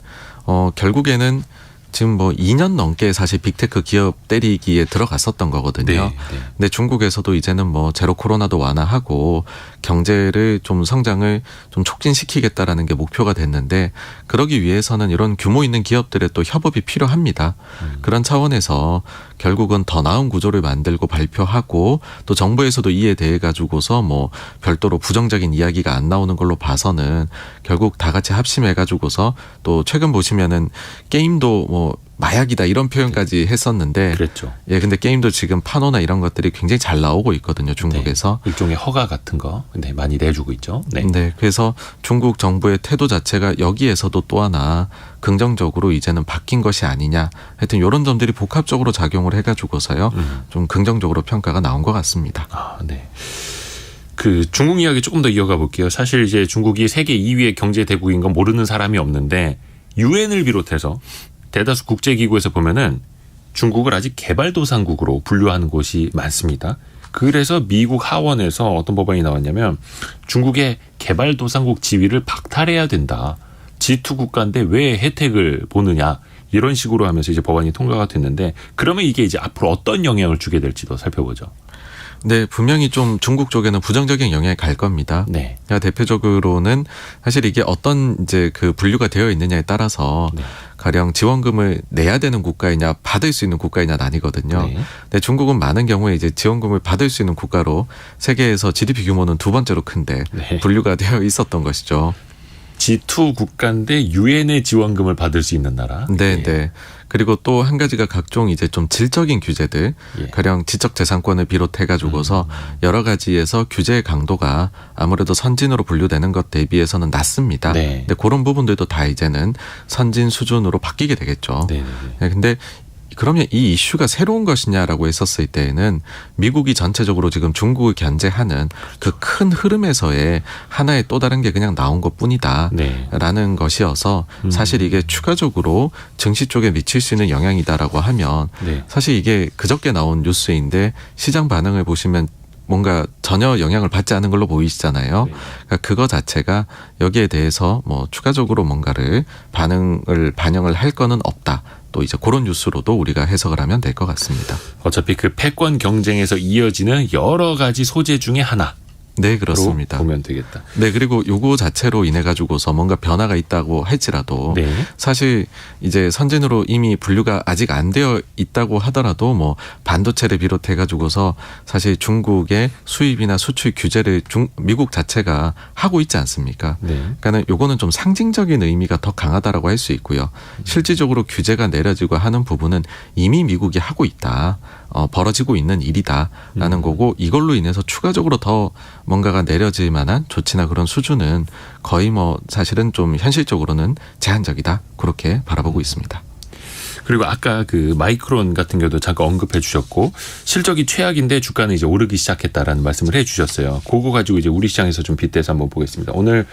결국에는 지금 2년 넘게 사실 빅테크 기업 때리기에 들어갔었던 거거든요. 네, 네. 근데 중국에서도 이제는 제로 코로나도 완화하고 경제를 좀 성장을 좀 촉진시키겠다라는 게 목표가 됐는데 그러기 위해서는 이런 규모 있는 기업들의 또 협업이 필요합니다. 그런 차원에서 결국은 더 나은 구조를 만들고 발표하고 또 정부에서도 이에 대해 가지고서 별도로 부정적인 이야기가 안 나오는 걸로 봐서는 결국 다 같이 합심해 가지고서 또 최근 보시면은 게임도 마약이다 이런 표현까지 했었는데 그랬죠. 예, 근데 게임도 지금 판호나 이런 것들이 굉장히 잘 나오고 있거든요, 중국에서. 네. 일종의 허가 같은 거 네, 많이 내주고 있죠. 네. 네, 그래서 중국 정부의 태도 자체가 여기에서도 또 하나 긍정적으로 이제는 바뀐 것이 아니냐. 하여튼 이런 점들이 복합적으로 작용을 해가지고서요, 좀 긍정적으로 평가가 나온 것 같습니다. 네. 그 중국 이야기 조금 더 이어가 볼게요. 사실 이제 중국이 세계 2위의 경제 대국인 건 모르는 사람이 없는데 유엔을 비롯해서 대다수 국제기구에서 보면은 중국을 아직 개발도상국으로 분류하는 곳이 많습니다. 그래서 미국 하원에서 어떤 법안이 나왔냐면 중국의 개발도상국 지위를 박탈해야 된다. G2 국가인데 왜 혜택을 보느냐. 이런 식으로 하면서 이제 법안이 통과가 됐는데 그러면 이게 이제 앞으로 어떤 영향을 주게 될지도 살펴보죠. 네, 분명히 좀 중국 쪽에는 부정적인 영향이 갈 겁니다. 네. 대표적으로는 사실 이게 어떤 이제 그 분류가 되어 있느냐에 따라서 네. 가령 지원금을 내야 되는 국가이냐 받을 수 있는 국가이냐 나뉘거든요. 네. 근데 중국은 많은 경우에 이제 지원금을 받을 수 있는 국가로 세계에서 GDP 규모는 2번째로 큰데 네. 분류가 되어 있었던 것이죠. G2 국가인데 유엔의 지원금을 받을 수 있는 나라. 네, 예. 네. 그리고 또 한 가지가 각종 이제 좀 질적인 규제들, 예. 가령 지적재산권을 비롯해 가지고서 여러 가지에서 규제의 강도가 아무래도 선진으로 분류되는 것 대비해서는 낮습니다. 네. 근데 그런 부분들도 다 이제는 선진 수준으로 바뀌게 되겠죠. 네, 네, 네, 근데 그러면 이 이슈가 새로운 것이냐라고 했었을 때에는 미국이 전체적으로 지금 중국을 견제하는 그 큰 흐름에서의 하나의 또 다른 게 그냥 나온 것뿐이다. 네. 라는 것이어서 사실 이게 추가적으로 증시 쪽에 미칠 수 있는 영향이다라고 하면 네. 사실 이게 그저께 나온 뉴스인데 시장 반응을 보시면 뭔가 전혀 영향을 받지 않은 걸로 보이시잖아요. 네. 그러니까 그거 자체가 여기에 대해서 추가적으로 뭔가를 반영을 할 거는 없다. 또 이제 그런 뉴스로도 우리가 해석을 하면 될 것 같습니다. 어차피 그 패권 경쟁에서 이어지는 여러 가지 소재 중에 하나. 네, 그렇습니다. 보면 되겠다. 네, 그리고 요거 자체로 인해 가지고서 뭔가 변화가 있다고 할지라도 네. 사실 이제 선진으로 이미 분류가 아직 안 되어 있다고 하더라도 반도체를 비롯해 가지고서 사실 중국의 수입이나 수출 규제를 미국 자체가 하고 있지 않습니까? 네. 그러니까는 요거는 좀 상징적인 의미가 더 강하다라고 할 수 있고요. 실질적으로 규제가 내려지고 하는 부분은 이미 미국이 하고 있다. 벌어지고 있는 일이다라는 거고 이걸로 인해서 추가적으로 더 뭔가가 내려질 만한 조치나 그런 수준은 거의 사실은 좀 현실적으로는 제한적이다. 그렇게 바라보고 있습니다. 그리고 아까 그 마이크론 같은 경우도 잠깐 언급해 주셨고 실적이 최악인데 주가는 이제 오르기 시작했다라는 말씀을 해 주셨어요. 그거 가지고 이제 우리 시장에서 좀 빗대서 한번 보겠습니다. 오늘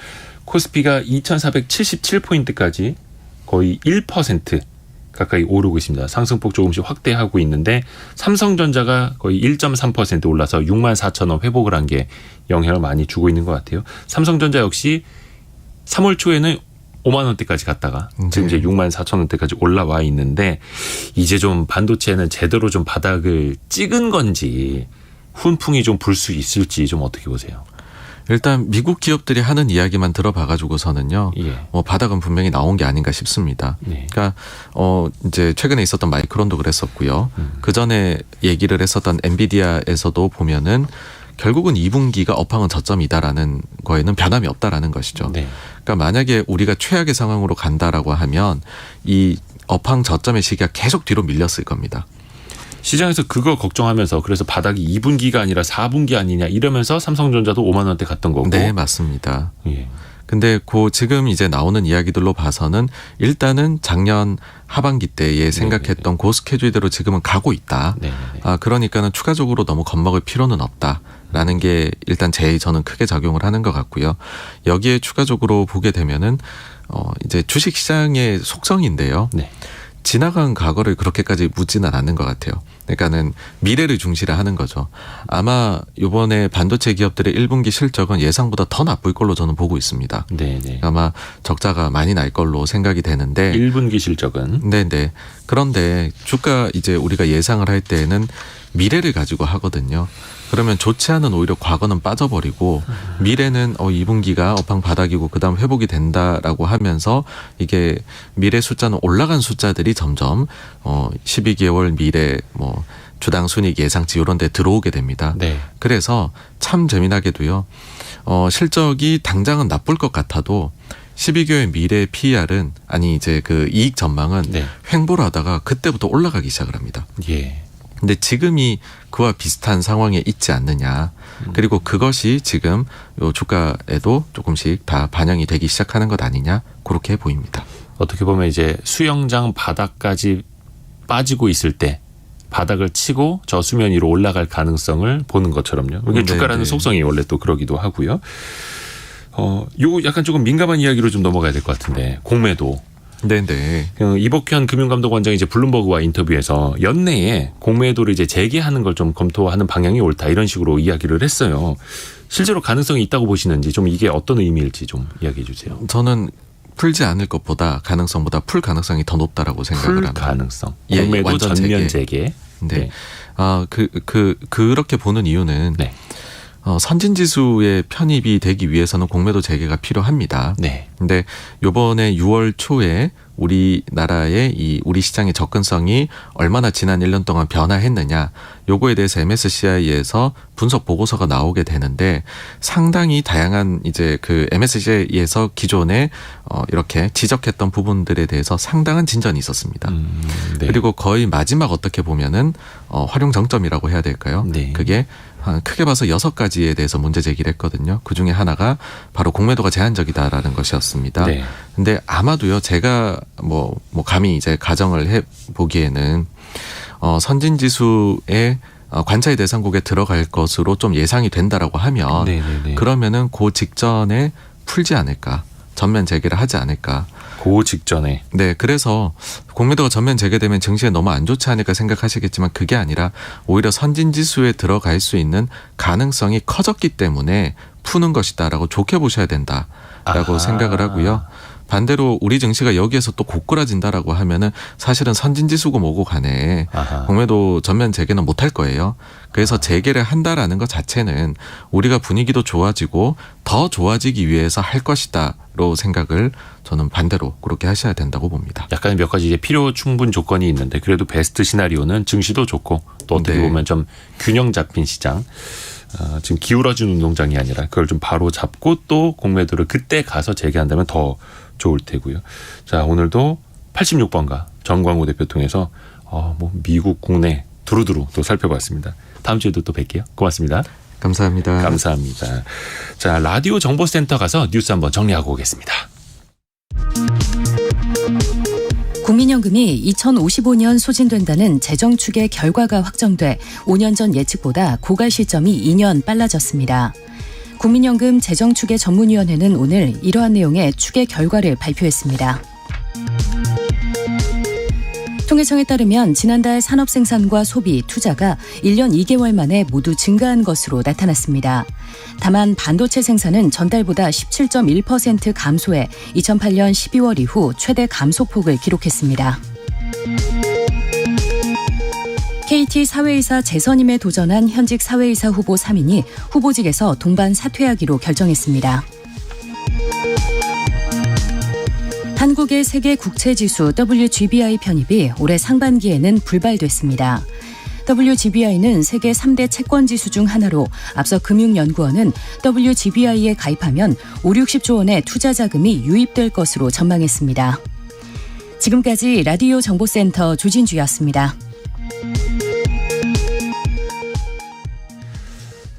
코스피가 2,477포인트까지 거의 1% 가까이 오르고 있습니다. 상승폭 조금씩 확대하고 있는데 삼성전자가 거의 1.3% 올라서 64,000원 회복을 한 게 영향을 많이 주고 있는 것 같아요. 삼성전자 역시 3월 초에는 5만 원대까지 갔다가 지금 이제 64,000원대까지 올라와 있는데 이제 좀 반도체는 제대로 좀 바닥을 찍은 건지 훈풍이 좀 불 수 있을지 좀 어떻게 보세요? 일단 미국 기업들이 하는 이야기만 들어봐가지고서는요, 예. 바닥은 분명히 나온 게 아닌가 싶습니다. 네. 그러니까 이제 최근에 있었던 마이크론도 그랬었고요. 그 전에 얘기를 했었던 엔비디아에서도 보면은 결국은 2분기가 업황은 저점이다라는 거에는 변함이 없다라는 것이죠. 네. 그러니까 만약에 우리가 최악의 상황으로 간다라고 하면 이 업황 저점의 시기가 계속 뒤로 밀렸을 겁니다. 시장에서 그거 걱정하면서 그래서 바닥이 2분기가 아니라 4분기 아니냐 이러면서 삼성전자도 5만 원대 갔던 거고. 네, 맞습니다. 예. 근데 지금 이제 나오는 이야기들로 봐서는 일단은 작년 하반기 때에 생각했던 그 스케줄대로 지금은 가고 있다. 네. 그러니까는 추가적으로 너무 겁먹을 필요는 없다라는 게 일단 저는 크게 작용을 하는 것 같고요. 여기에 추가적으로 보게 되면은 이제 주식 시장의 속성인데요. 네. 지나간 과거를 그렇게까지 묻지는 않는 것 같아요. 그러니까는 미래를 중시를 하는 거죠. 아마 이번에 반도체 기업들의 1분기 실적은 예상보다 더 나쁠 걸로 저는 보고 있습니다. 네. 아마 적자가 많이 날 걸로 생각이 되는데 1분기 실적은 네네. 그런데 주가 이제 우리가 예상을 할 때에는 미래를 가지고 하거든요. 그러면 좋지 않은 오히려 과거는 빠져버리고 미래는 2분기가 업황 바닥이고 그다음 회복이 된다라고 하면서 이게 미래 숫자는 올라간 숫자들이 점점 12개월 미래 주당 순이익 예상치 이런 데 들어오게 됩니다. 네. 그래서 참 재미나게도요. 실적이 당장은 나쁠 것 같아도 12개월 미래 PER은 이제 그 이익 전망은 네. 횡보를 하다가 그때부터 올라가기 시작을 합니다. 예. 근데 지금이 그와 비슷한 상황에 있지 않느냐. 그리고 그것이 지금 요 주가에도 조금씩 다 반영이 되기 시작하는 것 아니냐. 그렇게 보입니다. 어떻게 보면 이제 수영장 바닥까지 빠지고 있을 때 바닥을 치고 저 수면 위로 올라갈 가능성을 보는 것처럼요. 이게 주가라는 속성이 원래 또 그러기도 하고요. 요 약간 조금 민감한 이야기로 좀 넘어가야 될 것 같은데 공매도. 네네. 이복현 금융감독원장이 이제 블룸버그와 인터뷰에서 연내에 공매도를 이제 재개하는 걸 좀 검토하는 방향이 옳다 이런 식으로 이야기를 했어요. 실제로 가능성이 있다고 보시는지 좀 이게 어떤 의미일지 좀 이야기해 주세요. 저는 풀지 않을 것보다 가능성보다 풀 가능성이 더 높다라고 생각을 합니다. 풀 가능성. 예, 공매도 완전 전면 재개. 네. 그렇게 보는 이유는 네. 선진 지수에 편입이 되기 위해서는 공매도 재개가 필요합니다. 네. 근데 요번에 6월 초에 우리나라의 우리 시장의 접근성이 얼마나 지난 1년 동안 변화했느냐, 요거에 대해서 MSCI에서 분석 보고서가 나오게 되는데 상당히 다양한 이제 그 MSCI에서 기존에 이렇게 지적했던 부분들에 대해서 상당한 진전이 있었습니다. 네. 그리고 거의 마지막 어떻게 보면은 활용 정점이라고 해야 될까요? 네. 그게 크게 봐서 6가지에 대해서 문제 제기를 했거든요. 그중에 하나가 바로 공매도가 제한적이다라는 것이었습니다. 네. 근데 아마도요, 제가 감히 이제 가정을 해 보기에는 선진 지수의 관찰 대상국에 들어갈 것으로 좀 예상이 된다라고 하면 네네네. 그러면은 그 직전에 풀지 않을까, 전면 재개를 하지 않을까. 그 직전에. 네, 그래서 공매도가 전면 재개되면 증시에 너무 안 좋지 않을까 생각하시겠지만 그게 아니라 오히려 선진 지수에 들어갈 수 있는 가능성이 커졌기 때문에 푸는 것이다라고 좋게 보셔야 된다라고 생각을 하고요. 반대로 우리 증시가 여기에서 또 고꾸라진다라고 하면은 사실은 선진지수고 뭐고 간에 공매도 전면 재개는 못할 거예요. 그래서 재개를 한다라는 것 자체는 우리가 분위기도 좋아지고 더 좋아지기 위해서 할 것이다로 생각을 저는 반대로 그렇게 하셔야 된다고 봅니다. 약간 몇 가지 이제 필요 충분 조건이 있는데 그래도 베스트 시나리오는 증시도 좋고 또 어떻게 네. 보면 좀 균형 잡힌 시장. 지금 기울어진 운동장이 아니라 그걸 좀 바로 잡고 또 공매도를 그때 가서 재개한다면 더 좋을 테고요. 자, 오늘도 86번가 정광호 대표 통해서 미국 국내 두루두루 또 살펴봤습니다. 다음 주에도 또 뵐게요. 고맙습니다. 감사합니다. 감사합니다. 자, 라디오 정보센터 가서 뉴스 한번 정리하고 오겠습니다. 국민연금이 2055년 소진된다는 재정 추계 결과가 확정돼 5년 전 예측보다 고갈 시점이 2년 빨라졌습니다. 국민연금 재정추계 전문위원회는 오늘 이러한 내용의 추계 결과를 발표했습니다. 통계청에 따르면 지난달 산업생산과 소비, 투자가 1년 2개월 만에 모두 증가한 것으로 나타났습니다. 다만 반도체 생산은 전달보다 17.1% 감소해 2008년 12월 이후 최대 감소폭을 기록했습니다. KT 사회이사 재선임에 도전한 현직 사회이사 후보 3인이 후보직에서 동반 사퇴하기로 결정했습니다. 한국의 세계 국채지수 WGBI 편입이 올해 상반기에는 불발됐습니다. WGBI는 세계 3대 채권지수 중 하나로 앞서 금융연구원은 WGBI에 가입하면 5, 60조 원의 투자 자금이 유입될 것으로 전망했습니다. 지금까지 라디오 정보센터 조진주였습니다.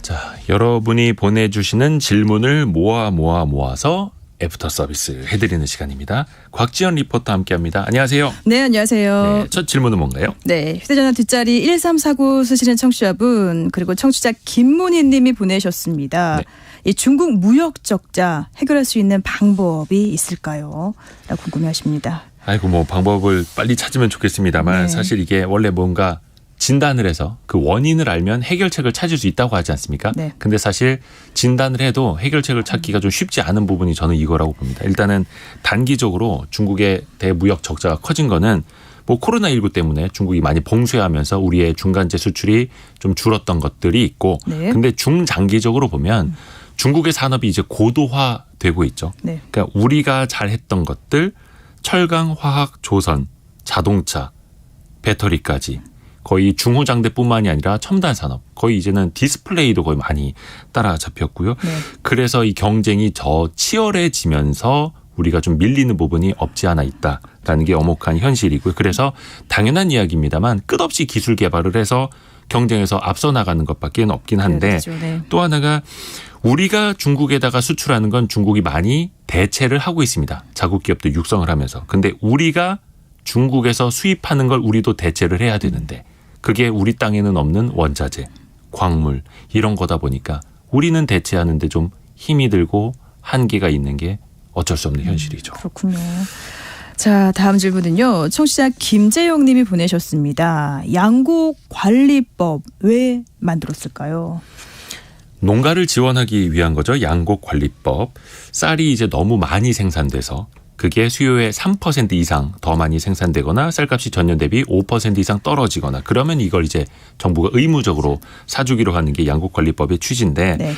자, 여러분이 보내주시는 질문을 모아서 애프터 서비스 해드리는 시간입니다. 곽지연 리포터 함께합니다. 안녕하세요. 네, 안녕하세요. 네, 첫 질문은 뭔가요? 네, 휴대전화 뒷자리 1349 쓰시는 청취자분 그리고 청취자 김문희 님이 보내셨습니다. 네. 이 중국 무역 적자 해결할 수 있는 방법이 있을까요? 라고 궁금해하십니다. 아이고 뭐 방법을 빨리 찾으면 좋겠습니다만 네. 사실 이게 원래 뭔가 진단을 해서 그 원인을 알면 해결책을 찾을 수 있다고 하지 않습니까? 네. 근데 사실 진단을 해도 해결책을 찾기가 좀 쉽지 않은 부분이 저는 이거라고 봅니다. 일단은 단기적으로 중국의 대무역 적자가 커진 거는 뭐 코로나19 때문에 중국이 많이 봉쇄하면서 우리의 중간재 수출이 좀 줄었던 것들이 있고 네. 근데 중장기적으로 보면 중국의 산업이 이제 고도화되고 있죠. 네. 그러니까 우리가 잘했던 것들 철강, 화학, 조선, 자동차, 배터리까지 거의 중후장대뿐만이 아니라 첨단 산업, 거의 이제는 디스플레이도 거의 많이 따라잡혔고요. 네. 그래서 이 경쟁이 더 치열해지면서 우리가 좀 밀리는 부분이 없지 않아 있다라는 게 엄혹한 현실이고요. 그래서 당연한 이야기입니다만 끝없이 기술 개발을 해서 경쟁에서 앞서 나가는 것밖에 없긴 한데 그렇죠. 네. 또 하나가 우리가 중국에다가 수출하는 건 중국이 많이 대체를 하고 있습니다. 자국 기업도 육성을 하면서. 근데 우리가 중국에서 수입하는 걸 우리도 대체를 해야 되는데 그게 우리 땅에는 없는 원자재, 광물 이런 거다 보니까 우리는 대체하는데 좀 힘이 들고 한계가 있는 게 어쩔 수 없는 현실이죠. 그렇군요. 자, 다음 질문은요. 청취자 김재영 님이 보내셨습니다. 양곡관리법 왜 만들었을까요? 농가를 지원하기 위한 거죠. 양곡관리법. 쌀이 이제 너무 많이 생산돼서 그게 수요의 3% 이상 더 많이 생산되거나 쌀값이 전년 대비 5% 이상 떨어지거나 그러면 이걸 이제 정부가 의무적으로 사주기로 하는 게 양곡관리법의 취지인데 네.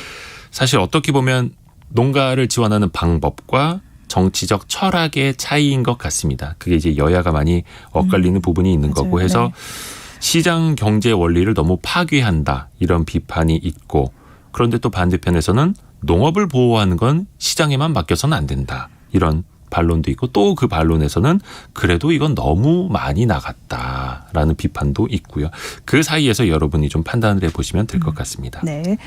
사실 어떻게 보면 농가를 지원하는 방법과 정치적 철학의 차이인 것 같습니다. 그게 이제 여야가 많이 엇갈리는 부분이 있는 맞아요. 거고 해서 네. 시장 경제 원리를 너무 파괴한다 이런 비판이 있고 그런데 또 반대편에서는 농업을 보호하는 건 시장에만 맡겨서는 안 된다 이런 반론도 있고 또 그 반론에서는 그래도 이건 너무 많이 나갔다라는 비판도 있고요. 그 사이에서 여러분이 좀 판단을 해보시면 될 것 같습니다. 네.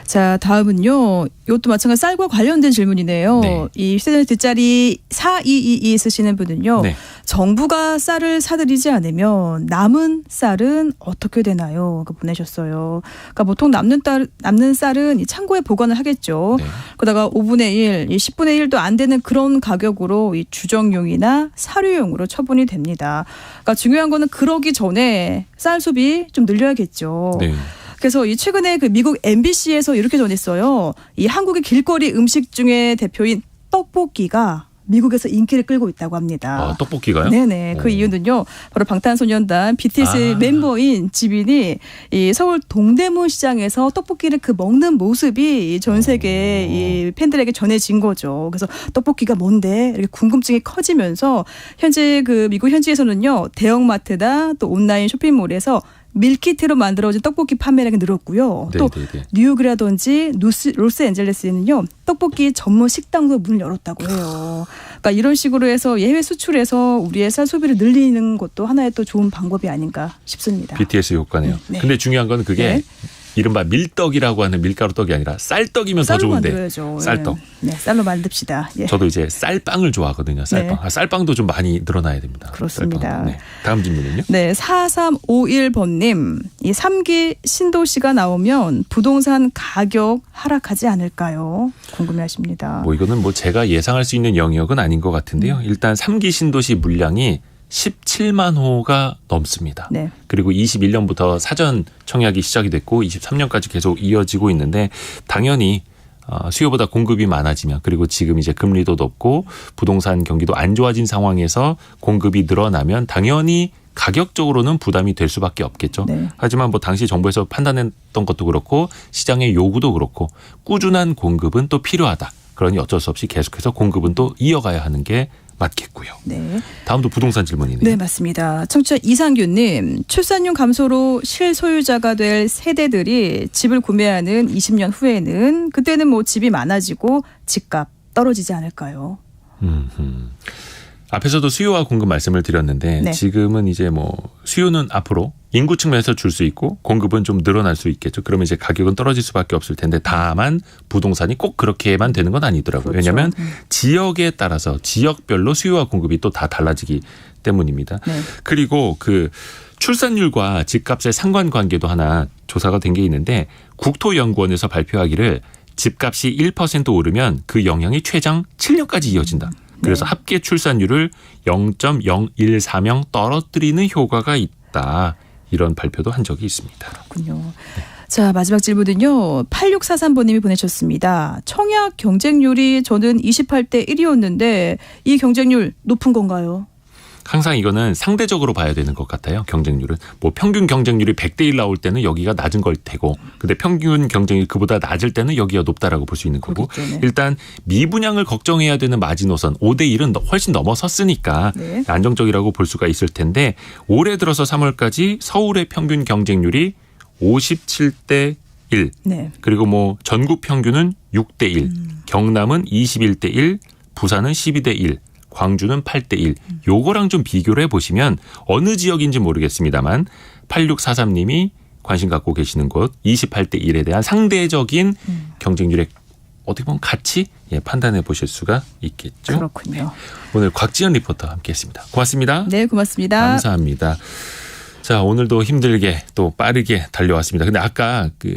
자, 다음은요. 이것도 마찬가지 쌀과 관련된 질문이네요. 네. 이 휴대전화 뒷자리 4222 쓰시는 분은요. 네. 정부가 쌀을 사들이지 않으면 남은 쌀은 어떻게 되나요? 보내셨어요. 그러니까 보통 남는 쌀은 이 창고에 보관을 하겠죠. 네. 그러다가 5분의 1, 이 10분의 1도 안 되는 그런 가격으로 이 주정용이나 사료용으로 처분이 됩니다. 그러니까 중요한 거는 그러기 전에 쌀 소비 좀 늘려야겠죠. 네. 그래서 이 최근에 그 미국 MBC에서 이렇게 전했어요. 이 한국의 길거리 음식 중에 대표인 떡볶이가 미국에서 인기를 끌고 있다고 합니다. 아, 떡볶이가요? 네네. 그 이유는요. 바로 방탄소년단 BTS 멤버인 지빈이 이 서울 동대문 시장에서 떡볶이를 그 먹는 모습이 전 세계 이 팬들에게 전해진 거죠. 그래서 떡볶이가 뭔데 이렇게 궁금증이 커지면서 현재 그 미국 현지에서는요. 대형마트나 또 온라인 쇼핑몰에서 밀키트로 만들어진 떡볶이 판매량이 늘었고요. 또 뉴욕이라든지 로스앤젤레스에는요. 떡볶이 전문 식당도 문을 열었다고 해요. 그러니까 이런 식으로 해서 해외 수출해서 우리의 쌀 소비를 늘리는 것도 하나의 또 좋은 방법이 아닌가 싶습니다. BTS 효과네요. 네. 근데 중요한 건 그게 네. 이른바 밀떡이라고 하는 밀가루 떡이 아니라 쌀떡이면 더 쌀로 좋은데 만들어야죠. 쌀떡. 네, 쌀로 만듭시다. 예. 저도 이제 쌀빵을 좋아하거든요. 쌀빵. 네. 쌀빵도 좀 많이 늘어나야 됩니다. 그렇습니다. 쌀빵. 네. 다음 질문은요? 네, 4351번님. 이 3기 신도시가 나오면 부동산 가격 하락하지 않을까요? 궁금해하십니다. 뭐 이거는 뭐 제가 예상할 수 있는 영역은 아닌 것 같은데요. 일단 3기 신도시 물량이 17만 호가 넘습니다. 네. 그리고 21년부터 사전 청약이 시작이 됐고 23년까지 계속 이어지고 있는데 당연히 수요보다 공급이 많아지면 그리고 지금 이제 금리도 높고 부동산 경기도 안 좋아진 상황에서 공급이 늘어나면 당연히 가격적으로는 부담이 될 수밖에 없겠죠. 네. 하지만 뭐 당시 정부에서 판단했던 것도 그렇고 시장의 요구도 그렇고 꾸준한 공급은 또 필요하다. 그러니 어쩔 수 없이 계속해서 공급은 또 이어가야 하는 게 맞겠고요. 네. 다음도 부동산 질문이네요. 네, 맞습니다. 청취자 이상규님, 출산율 감소로 실소유자가 될 세대들이 집을 구매하는 20년 후에는 그때는 뭐 집이 많아지고 집값 떨어지지 않을까요? 앞에서도 수요와 공급 말씀을 드렸는데 네. 지금은 이제 뭐 수요는 앞으로 인구 측면에서 줄 수 있고 공급은 좀 늘어날 수 있겠죠. 그러면 이제 가격은 떨어질 수밖에 없을 텐데 다만 부동산이 꼭 그렇게만 되는 건 아니더라고요. 그렇죠. 왜냐하면 지역에 따라서 지역별로 수요와 공급이 또 다 달라지기 때문입니다. 네. 그리고 그 출산율과 집값의 상관관계도 하나 조사가 된 게 있는데 국토연구원에서 발표하기를 집값이 1% 오르면 그 영향이 최장 7년까지 이어진다. 그래서 합계 출산율을 0.0140 떨어뜨리는 효과가 있다. 이런 발표도 한 적이 있습니다. 그렇군요. 자, 마지막 질문은요. 8643번님이 보내셨습니다. 청약 경쟁률이 저는 28대 1이었는데 이 경쟁률 높은 건가요? 항상 이거는 상대적으로 봐야 되는 것 같아요. 경쟁률은. 뭐 평균 경쟁률이 100대 1 나올 때는 여기가 낮은 걸 테고 근데 평균 경쟁률이 그보다 낮을 때는 여기가 높다라고 볼 수 있는 거고 그렇죠, 네. 일단 미분양을 걱정해야 되는 마지노선 5대 1은 훨씬 넘어섰으니까 네. 안정적이라고 볼 수가 있을 텐데 올해 들어서 3월까지 서울의 평균 경쟁률이 57대 1 네. 그리고 뭐 전국 평균은 6대 1 경남은 21대 1 부산은 12대 1 광주는 8대 1. 요거랑 좀 비교를 해보시면 어느 지역인지 모르겠습니다만 8643님이 관심 갖고 계시는 곳 28대 1에 대한 상대적인 경쟁률의 어떻게 보면 가치 판단해 보실 수가 있겠죠. 그렇군요. 오늘 곽지연 리포터와 함께했습니다. 고맙습니다. 네, 고맙습니다. 감사합니다. 자, 오늘도 힘들게 또 빠르게 달려왔습니다. 근데 아까 그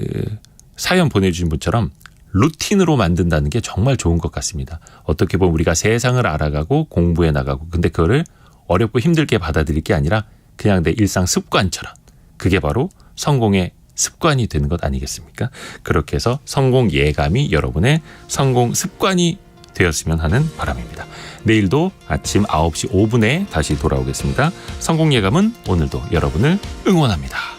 사연 보내주신 분처럼 루틴으로 만든다는 게 정말 좋은 것 같습니다. 어떻게 보면 우리가 세상을 알아가고 공부해 나가고 근데 그거를 어렵고 힘들게 받아들일 게 아니라 그냥 내 일상 습관처럼 그게 바로 성공의 습관이 되는 것 아니겠습니까? 그렇게 해서 성공 예감이 여러분의 성공 습관이 되었으면 하는 바람입니다. 내일도 아침 9시 5분에 다시 돌아오겠습니다. 성공 예감은 오늘도 여러분을 응원합니다.